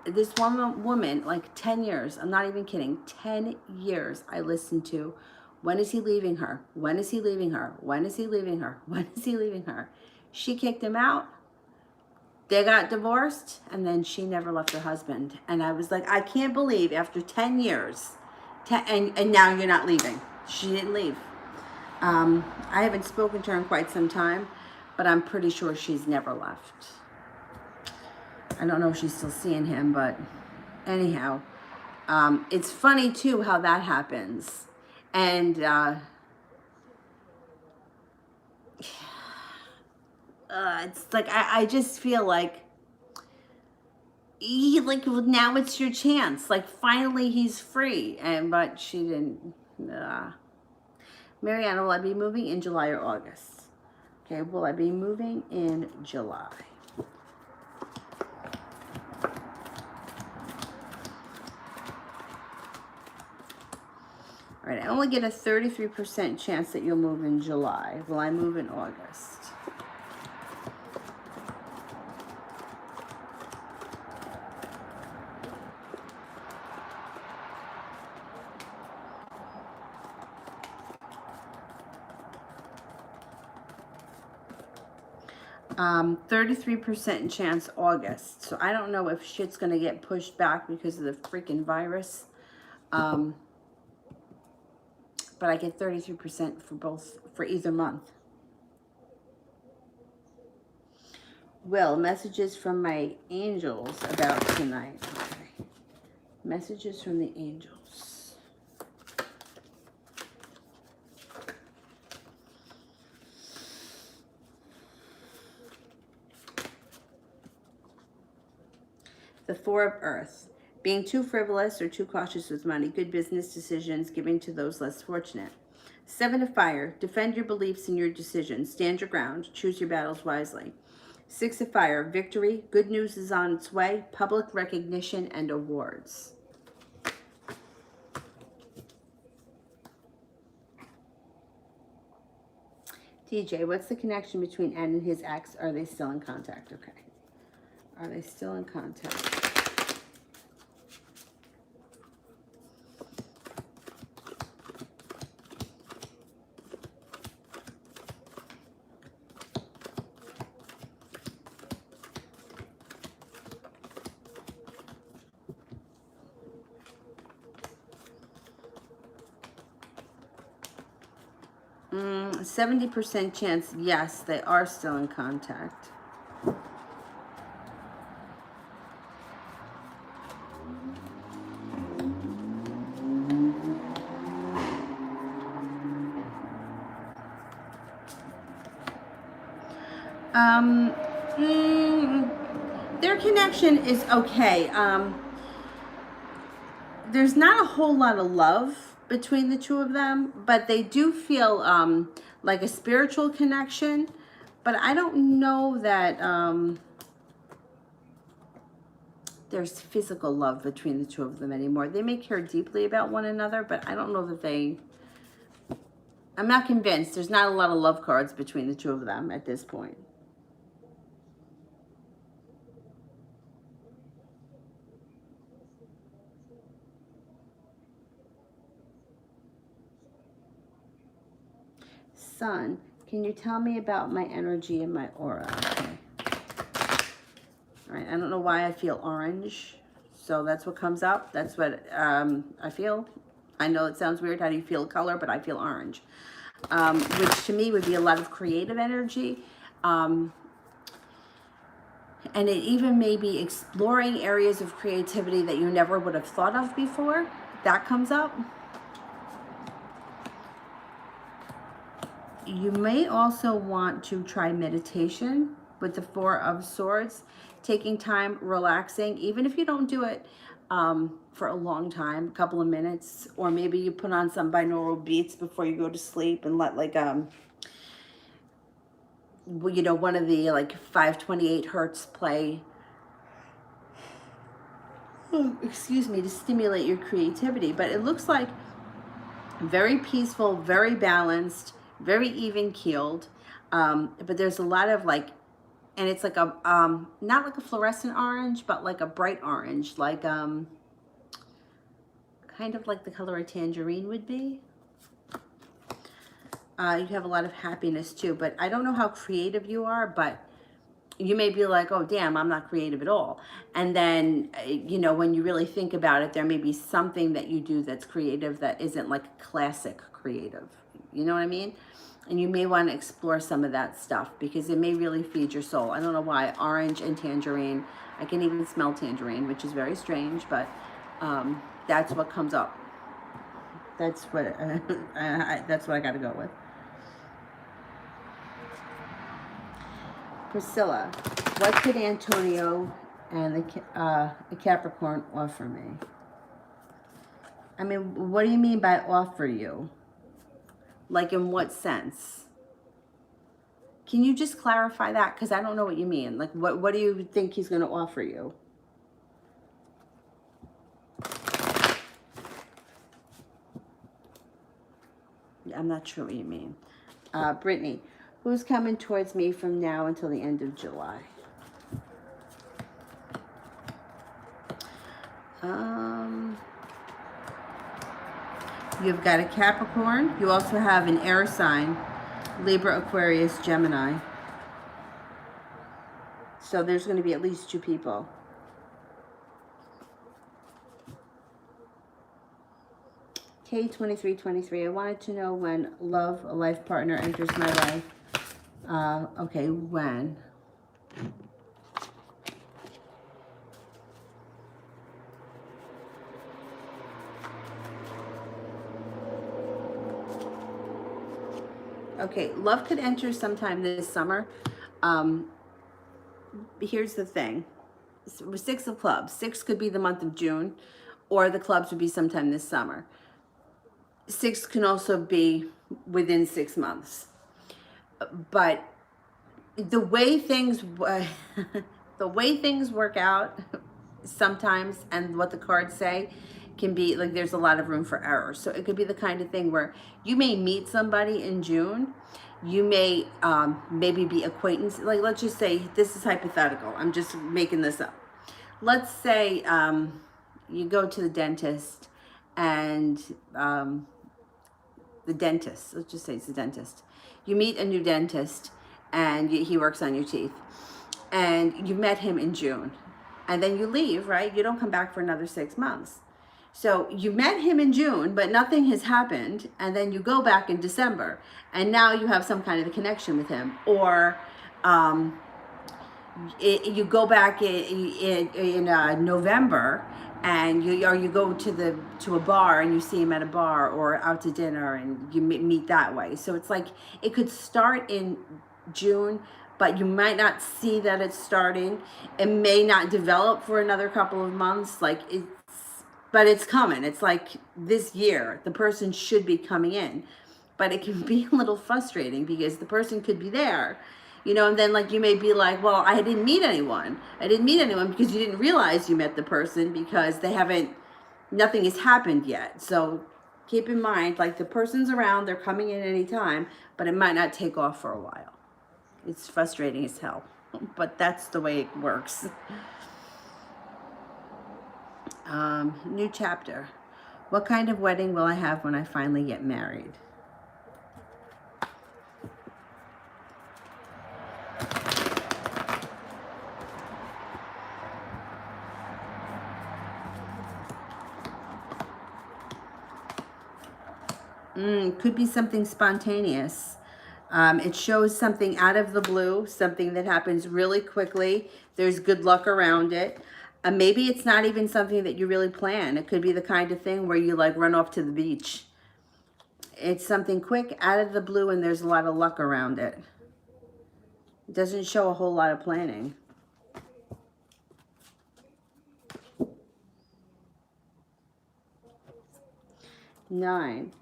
This one woman, like 10 years, I'm not even kidding, 10 years I listened to, when is he leaving her? When is he leaving her? When is he leaving her? When is he leaving her? She kicked him out. They got divorced, and then she never left her husband. And I was like, I can't believe after 10 years, and now you're not leaving. She didn't leave. I haven't spoken to her in quite some time, but I'm pretty sure she's never left. I don't know if she's still seeing him, but anyhow, it's funny too how that happens. And it's like I just feel like now it's your chance. Like finally he's free, but she didn't. Mariana, will I be moving in July or August? Okay, will I be moving in July? All right, I only get a 33% chance that you'll move in July. Will I move in August? 33% chance August. So I don't know if shit's going to get pushed back because of the freaking virus. But I get 33% for either month. Will, messages from my angels about tonight. Okay. Messages from the angels. The Four of Earth. Being too frivolous or too cautious with money. Good business decisions. Giving to those less fortunate. Seven of Fire. Defend your beliefs and your decisions. Stand your ground. Choose your battles wisely. Six of Fire. Victory. Good news is on its way. Public recognition and awards. TJ, what's the connection between Ed and his ex? Are they still in contact? Okay. Are they still in contact? 70% chance, yes, they are still in contact. Their connection is okay. There's not a whole lot of love between the two of them, but they do feel like a spiritual connection. But I don't know that there's physical love between the two of them anymore. They may care deeply about one another, but I don't know that they... I'm not convinced. There's not a lot of love cards between the two of them at this point. Sun, can you tell me about my energy and my aura? Okay. All right, I don't know why I feel orange, so that's what comes up. That's what I feel. I know it sounds weird. How do you feel color? But I feel orange, which to me would be a lot of creative energy. And it even may be exploring areas of creativity that you never would have thought of before. That comes up. You may also want to try meditation with the Four of Swords, taking time, relaxing, even if you don't do it for a long time, a couple of minutes, or maybe you put on some binaural beats before you go to sleep and let like you know, one of the like 528 hertz play, excuse me, to stimulate your creativity. But it looks like very peaceful, very balanced, very even keeled, but there's a lot of like, and it's like a not like a fluorescent orange, but like a bright orange, like kind of like the color a tangerine would be. You have a lot of happiness too, but I don't know how creative you are, but you may be like, oh damn, I'm not creative at all. And then, you know, when you really think about it, there may be something that you do that's creative that isn't like classic creative. You know what I mean? And you may want to explore some of that stuff because it may really feed your soul. I don't know why. Orange and tangerine. I can even smell tangerine, which is very strange, but that's what comes up. That's what that's what I got to go with. Priscilla, what could Antonio and the Capricorn offer me? I mean, what do you mean by offer you? Like in what sense? Can you just clarify that? Because I don't know what you mean. Like what do you think he's going to offer you? I'm not sure what you mean. Brittany, who's coming towards me from now until the end of July? You've got a Capricorn. You also have an air sign, Libra, Aquarius, Gemini. So there's going to be at least 2 people. K2323, I wanted to know when love, a life partner, enters my life. Okay, when? Okay, love could enter sometime this summer. Here's the thing. 6 of clubs. 6 could be the month of June, or the clubs would be sometime this summer. 6 can also be within 6 months. But the way things work out sometimes, and what the cards say, can be like there's a lot of room for error. So it could be the kind of thing where you may meet somebody in June. You may maybe be acquaintance. Like, let's just say, this is hypothetical. I'm just making this up. Let's say you go to the dentist, and the dentist, let's just say it's the dentist. You meet a new dentist, and he works on your teeth. And you met him in June. And then you leave, right? You don't come back for another 6 months. So you met him in June, but nothing has happened. And then you go back in December, and now you have some kind of a connection with him. Or you go back in November, and you go to a bar, and you see him at a bar or out to dinner, and you meet that way. So it's like it could start in June, but you might not see that it's starting. It may not develop for another couple of months. But it's coming. It's like this year, the person should be coming in. But it can be a little frustrating because the person could be there, You know, and then like you may be like, well, I didn't meet anyone. I didn't meet anyone because you didn't realize you met the person because nothing has happened yet. So keep in mind, like the person's around, they're coming in anytime, but it might not take off for a while. It's frustrating as hell, but that's the way it works. New chapter. What kind of wedding will I have when I finally get married? Could be something spontaneous. It shows something out of the blue, something that happens really quickly. There's good luck around it. Maybe it's not even something that you really plan. It could be the kind of thing where you like run off to the beach. It's something quick, out of the blue, and there's a lot of luck around it. It doesn't show a whole lot of planning. Nine.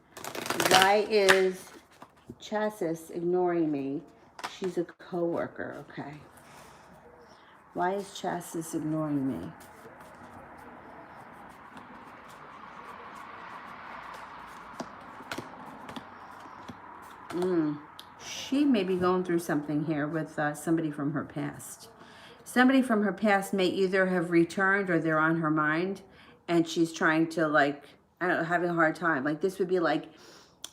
Why is Chassis ignoring me? She's a coworker. Okay. Why is Chassis ignoring me? She may be going through something here with somebody from her past. Somebody from her past may either have returned or they're on her mind, and she's trying to, like, I don't know, having a hard time. Like, this would be like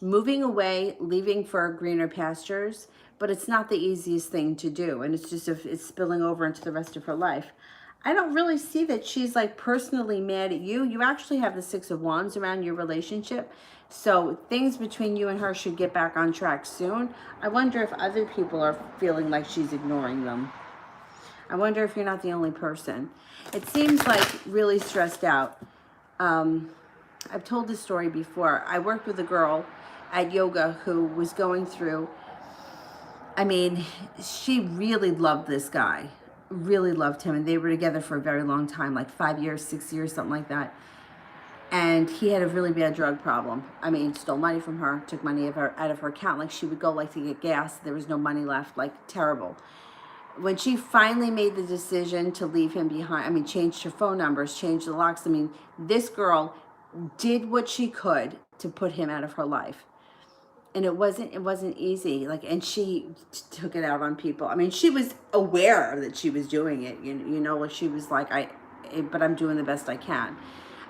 moving away, leaving for greener pastures, but it's not the easiest thing to do, and it's just if it's spilling over into the rest of her life. I don't really see that she's like personally mad at you. You actually have the Six of Wands around your relationship. So things between you and her should get back on track soon. I wonder if other people are feeling like she's ignoring them. I wonder if you're not the only person. It seems like really stressed out. I've told this story before. I worked with a girl at yoga who was going through, I mean, she really loved this guy. Really loved him, and they were together for a very long time, like 5 years, 6 years, something like that. And he had a really bad drug problem. I mean, stole money from her, took money out of her account. Like, she would go like to get gas, there was no money left, like terrible. When she finally made the decision to leave him behind, I mean, changed her phone numbers, changed the locks. I mean, this girl did what she could to put him out of her life. And it wasn't easy. Like, and she took it out on people. I mean, she was aware that she was doing it. You know, like she was like, but I'm doing the best I can.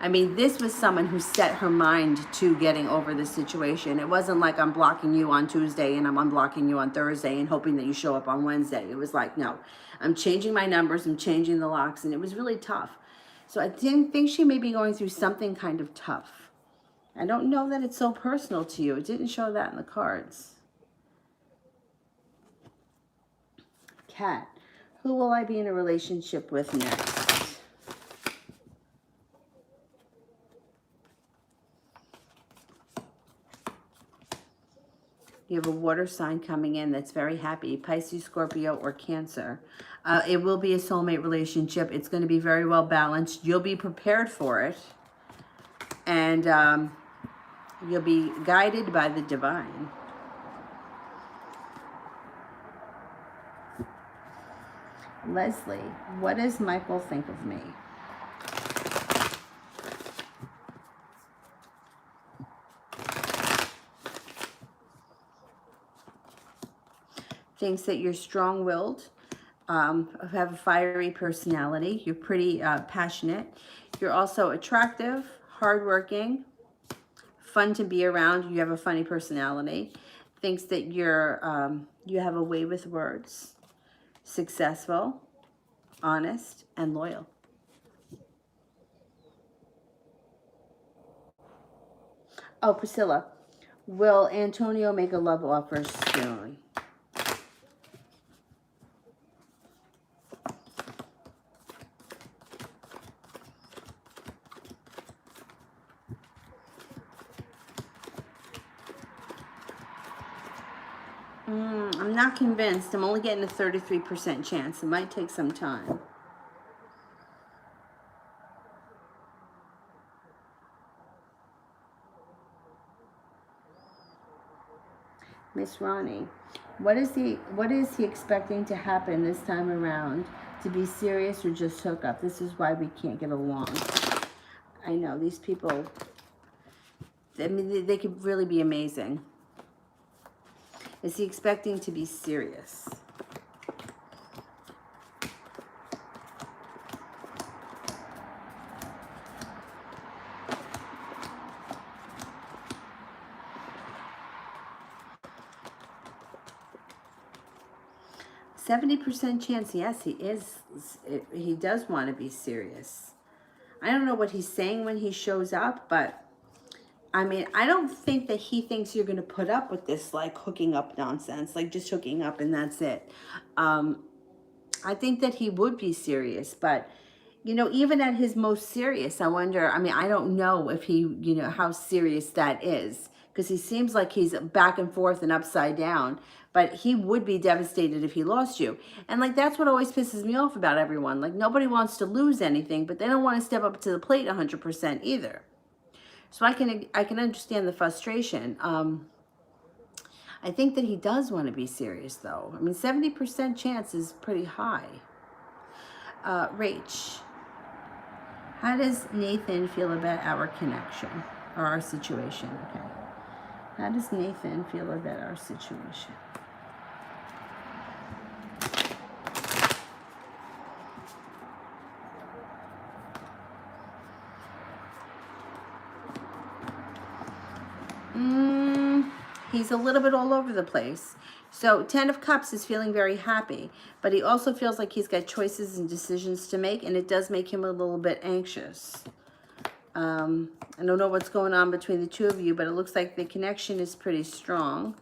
I mean, this was someone who set her mind to getting over the situation. It wasn't like I'm blocking you on Tuesday and I'm unblocking you on Thursday and hoping that you show up on Wednesday. It was like, no, I'm changing my numbers, I'm changing the locks, and it was really tough. So I think she may be going through something kind of tough. I don't know that it's so personal to you. It didn't show that in the cards. Cat, who will I be in a relationship with next? You have a water sign coming in that's very happy. Pisces, Scorpio, or Cancer. It will be a soulmate relationship. It's going to be very well balanced. You'll be prepared for it. And you'll be guided by the divine. Leslie, what does Michael think of me? Thinks that you're strong-willed, have a fiery personality. You're pretty passionate. You're also attractive, hardworking, fun to be around. You have a funny personality. Thinks that you have a way with words. Successful, honest, and loyal. Oh, Priscilla, will Antonio make a love offer soon? I'm not convinced. I'm only getting a 33% chance. It might take some time. Miss Ronnie, what is he expecting to happen this time around? To be serious or just hook up? This is why we can't get along. I know, these people, I mean, they could really be amazing. Is he expecting to be serious? 70% chance, yes, he is. He does want to be serious. I don't know what he's saying when he shows up, but I mean, I don't think that he thinks you're going to put up with this, like, hooking up nonsense, like just hooking up and that's it. I think that he would be serious, but, you know, even at his most serious, I wonder, I mean, I don't know if he, you know, how serious that is, because he seems like he's back and forth and upside down, but he would be devastated if he lost you. And, like, that's what always pisses me off about everyone. Like, nobody wants to lose anything, but they don't want to step up to the plate 100% either. So I can understand the frustration. I think that he does want to be serious, though. I mean, 70% chance is pretty high. Rach, how does Nathan feel about our connection or our situation? Okay. How does Nathan feel about our situation? He's a little bit all over the place. So 10 of Cups is feeling very happy, but he also feels like he's got choices and decisions to make, and it does make him a little bit anxious. I don't know what's going on between the two of you, but it looks like the connection is pretty strong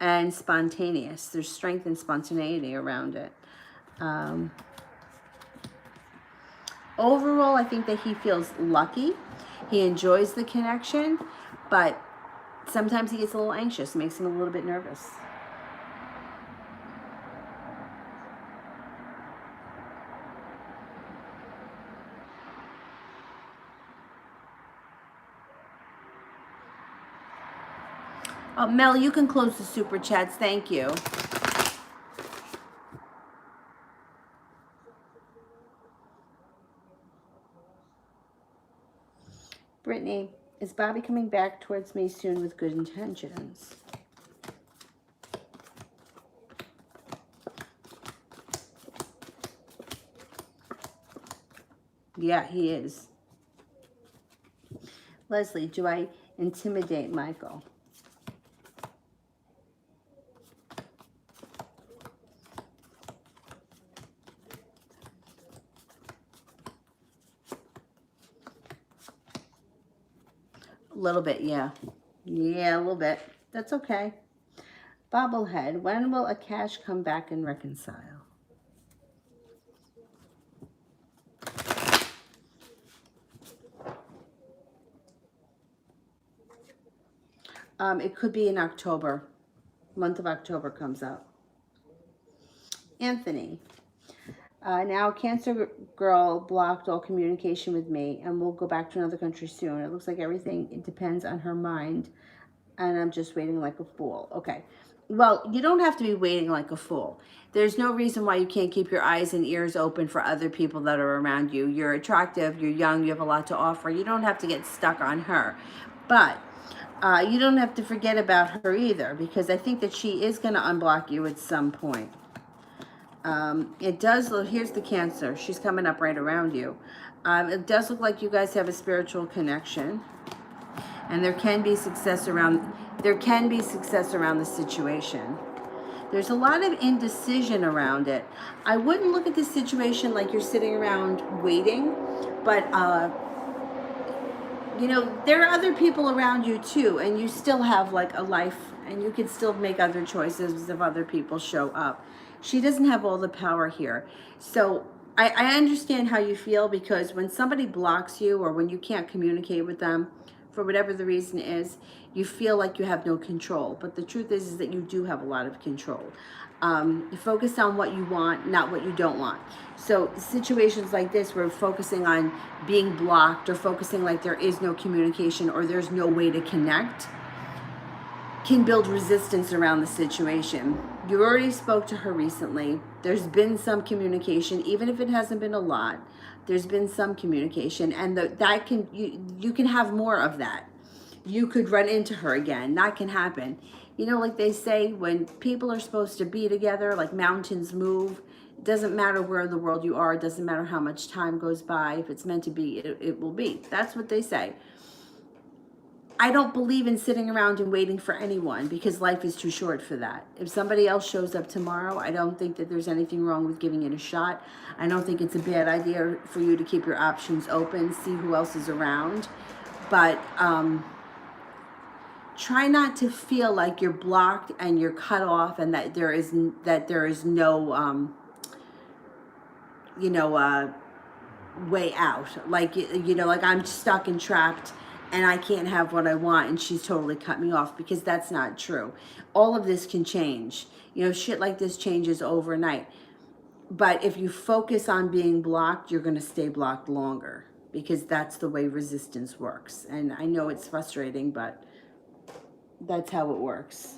and spontaneous. There's strength and spontaneity around it. Overall, I think that he feels lucky. He enjoys the connection, but sometimes he gets a little anxious, makes him a little bit nervous. Oh, Mel, you can close the super chats. Thank you. Brittany, is Bobby coming back towards me soon with good intentions? Yeah, he is. Leslie, do I intimidate Michael? A little bit, yeah. Yeah, a little bit. That's okay. Bobblehead, when will Akash come back and reconcile? It could be in October. Month of October comes up. Anthony, now Cancer Girl blocked all communication with me and we'll go back to another country soon. It looks like everything, it depends on her mind, and I'm just waiting like a fool. Okay. Well, you don't have to be waiting like a fool. There's no reason why you can't keep your eyes and ears open for other people that are around you. You're attractive, you're young, you have a lot to offer. You don't have to get stuck on her. But you don't have to forget about her either, because I think that she is going to unblock you at some point. It does look, here's the Cancer. She's coming up right around you. It does look like you guys have a spiritual connection, and there can be success around the situation. There's a lot of indecision around it. I wouldn't look at this situation like you're sitting around waiting, but you know, there are other people around you too, and you still have like a life, and you can still make other choices if other people show up. She doesn't have all the power here. So I understand how you feel, because when somebody blocks you or when you can't communicate with them, for whatever the reason is, you feel like you have no control. But the truth is that you do have a lot of control. Focus on what you want, not what you don't want. So situations like this, where focusing on being blocked or focusing like there is no communication or there's no way to connect, can build resistance around the situation. You already spoke to her recently. There's been some communication, even if it hasn't been a lot. There's been some communication, and that can you can have more of that. You could run into her again. That can happen. You know, like they say, when people are supposed to be together, like mountains move. It doesn't matter where in the world you are. It doesn't matter how much time goes by. If it's meant to be, it will be. That's what they say. I don't believe in sitting around and waiting for anyone, because life is too short for that. If somebody else shows up tomorrow, I don't think that there's anything wrong with giving it a shot. I don't think it's a bad idea for you to keep your options open, see who else is around. But try not to feel like you're blocked and you're cut off, and that there is no way out. Like, like I'm stuck and trapped and I can't have what I want and she's totally cut me off, because that's not true. All of this can change. Shit like this changes overnight. But if you focus on being blocked, you're going to stay blocked longer, because that's the way resistance works. And I know it's frustrating, but that's how it works.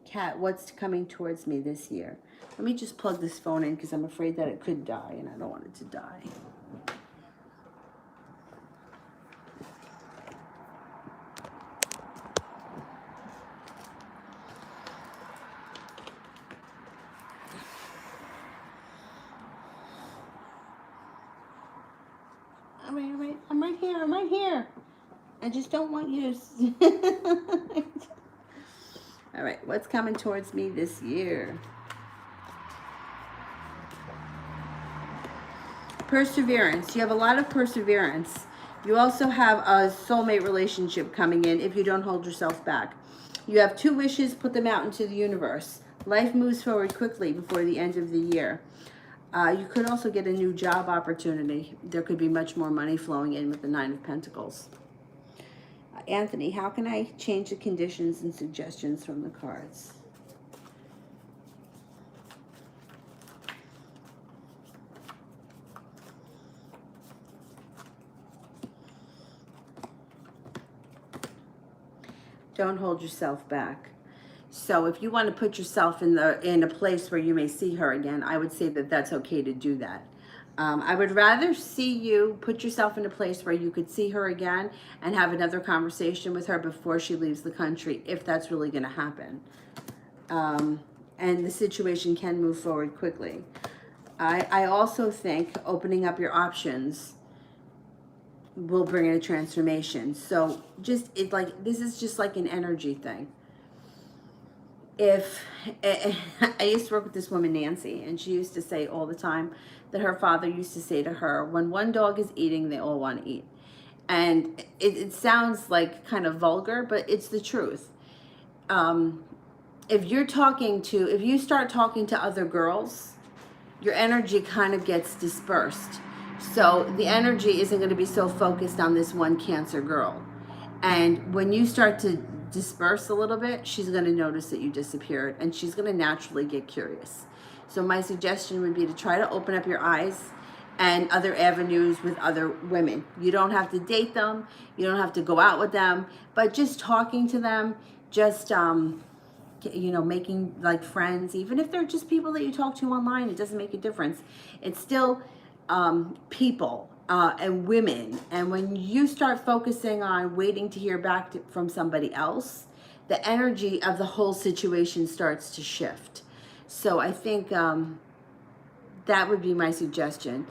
Kat, what's coming towards me this year? Let me just plug this phone in, because I'm afraid that it could die and I don't want it to die. I'm right here. I just don't want you to... All right, what's coming towards me this year? Perseverance. You have a lot of perseverance. You also have a soulmate relationship coming in if you don't hold yourself back. You have 2 wishes, put them out into the universe. Life moves forward quickly before the end of the year. You could also get a new job opportunity. There could be much more money flowing in with the 9 of Pentacles. Anthony, how can I change the conditions and suggestions from the cards? Don't hold yourself back. So if you want to put yourself in a place where you may see her again, I would say that that's okay to do that. I would rather see you put yourself in a place where you could see her again and have another conversation with her before she leaves the country, if that's really going to happen. And the situation can move forward quickly. I also think opening up your options will bring in a transformation. So this is just like an energy thing. I used to work with this woman, Nancy, and she used to say all the time that her father used to say to her, when one dog is eating, they all want to eat. And it sounds like kind of vulgar, but it's the truth. If you start talking to other girls, your energy kind of gets dispersed. So the energy isn't going to be so focused on this one Cancer girl. And when you start to disperse a little bit, she's going to notice that you disappeared, and she's going to naturally get curious. So my suggestion would be to try to open up your eyes and other avenues with other women. You don't have to date them. You don't have to go out with them, but just talking to them, just, making like friends, even if they're just people that you talk to online, it doesn't make a difference. It's still people and women. And when you start focusing on waiting to hear back from somebody else, the energy of the whole situation starts to shift. So I think that would be my suggestion.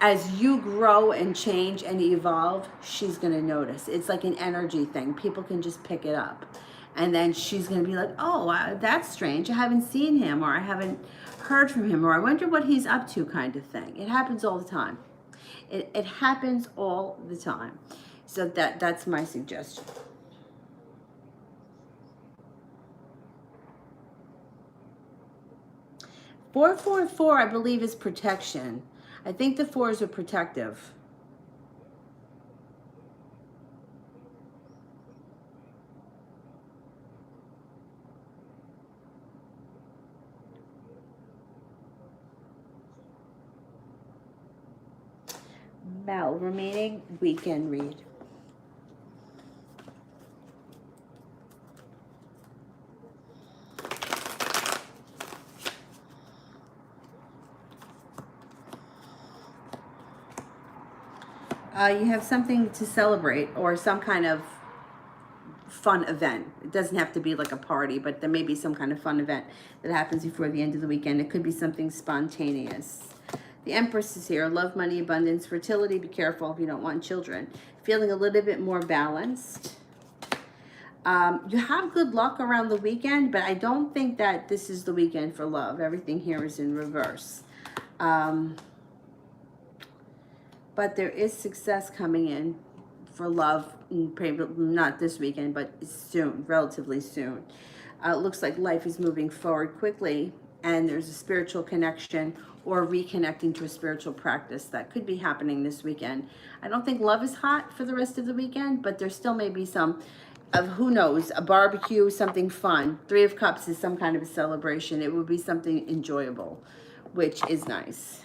As you grow and change and evolve, she's going to notice. It's like an energy thing. People can just pick it up. And then she's going to be like, oh, that's strange. I haven't seen him, or I haven't heard from him, or I wonder what he's up to, kind of thing. It happens all the time. It happens all the time. So that's my suggestion. Four, I believe, is protection. I think the 4s are protective. Mel, remaining weekend read. You have something to celebrate or some kind of fun event. It doesn't have to be like a party, but there may be some kind of fun event that happens before the end of the weekend. It could be something spontaneous. The Empress is here. Love, money, abundance, fertility. Be careful if you don't want children. Feeling a little bit more balanced. You have good luck around the weekend, but I don't think that this is the weekend for love. Everything here is in reverse. But there is success coming in for love, not this weekend, but soon, relatively soon. It looks like life is moving forward quickly, and there's a spiritual connection or reconnecting to a spiritual practice that could be happening this weekend. I don't think love is hot for the rest of the weekend, but there still may be some of, who knows, a barbecue, something fun. Three of Cups is some kind of a celebration. It would be something enjoyable, which is nice.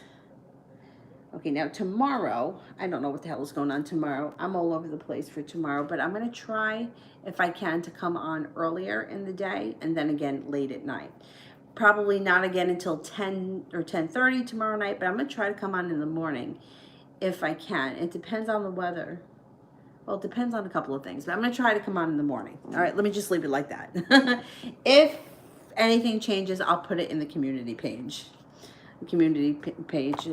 Okay, now tomorrow, I don't know what the hell is going on tomorrow. I'm all over the place for tomorrow, but I'm going to try, if I can, to come on earlier in the day and then again late at night. Probably not again until 10 or 10:30 tomorrow night, but I'm going to try to come on in the morning if I can. It depends on the weather. Well, it depends on a couple of things, but I'm going to try to come on in the morning. All right, let me just leave it like that. If anything changes, I'll put it in the community page. Page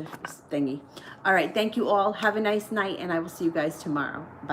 thingy. All right, thank you all. Have a nice night, and I will see you guys tomorrow. Bye.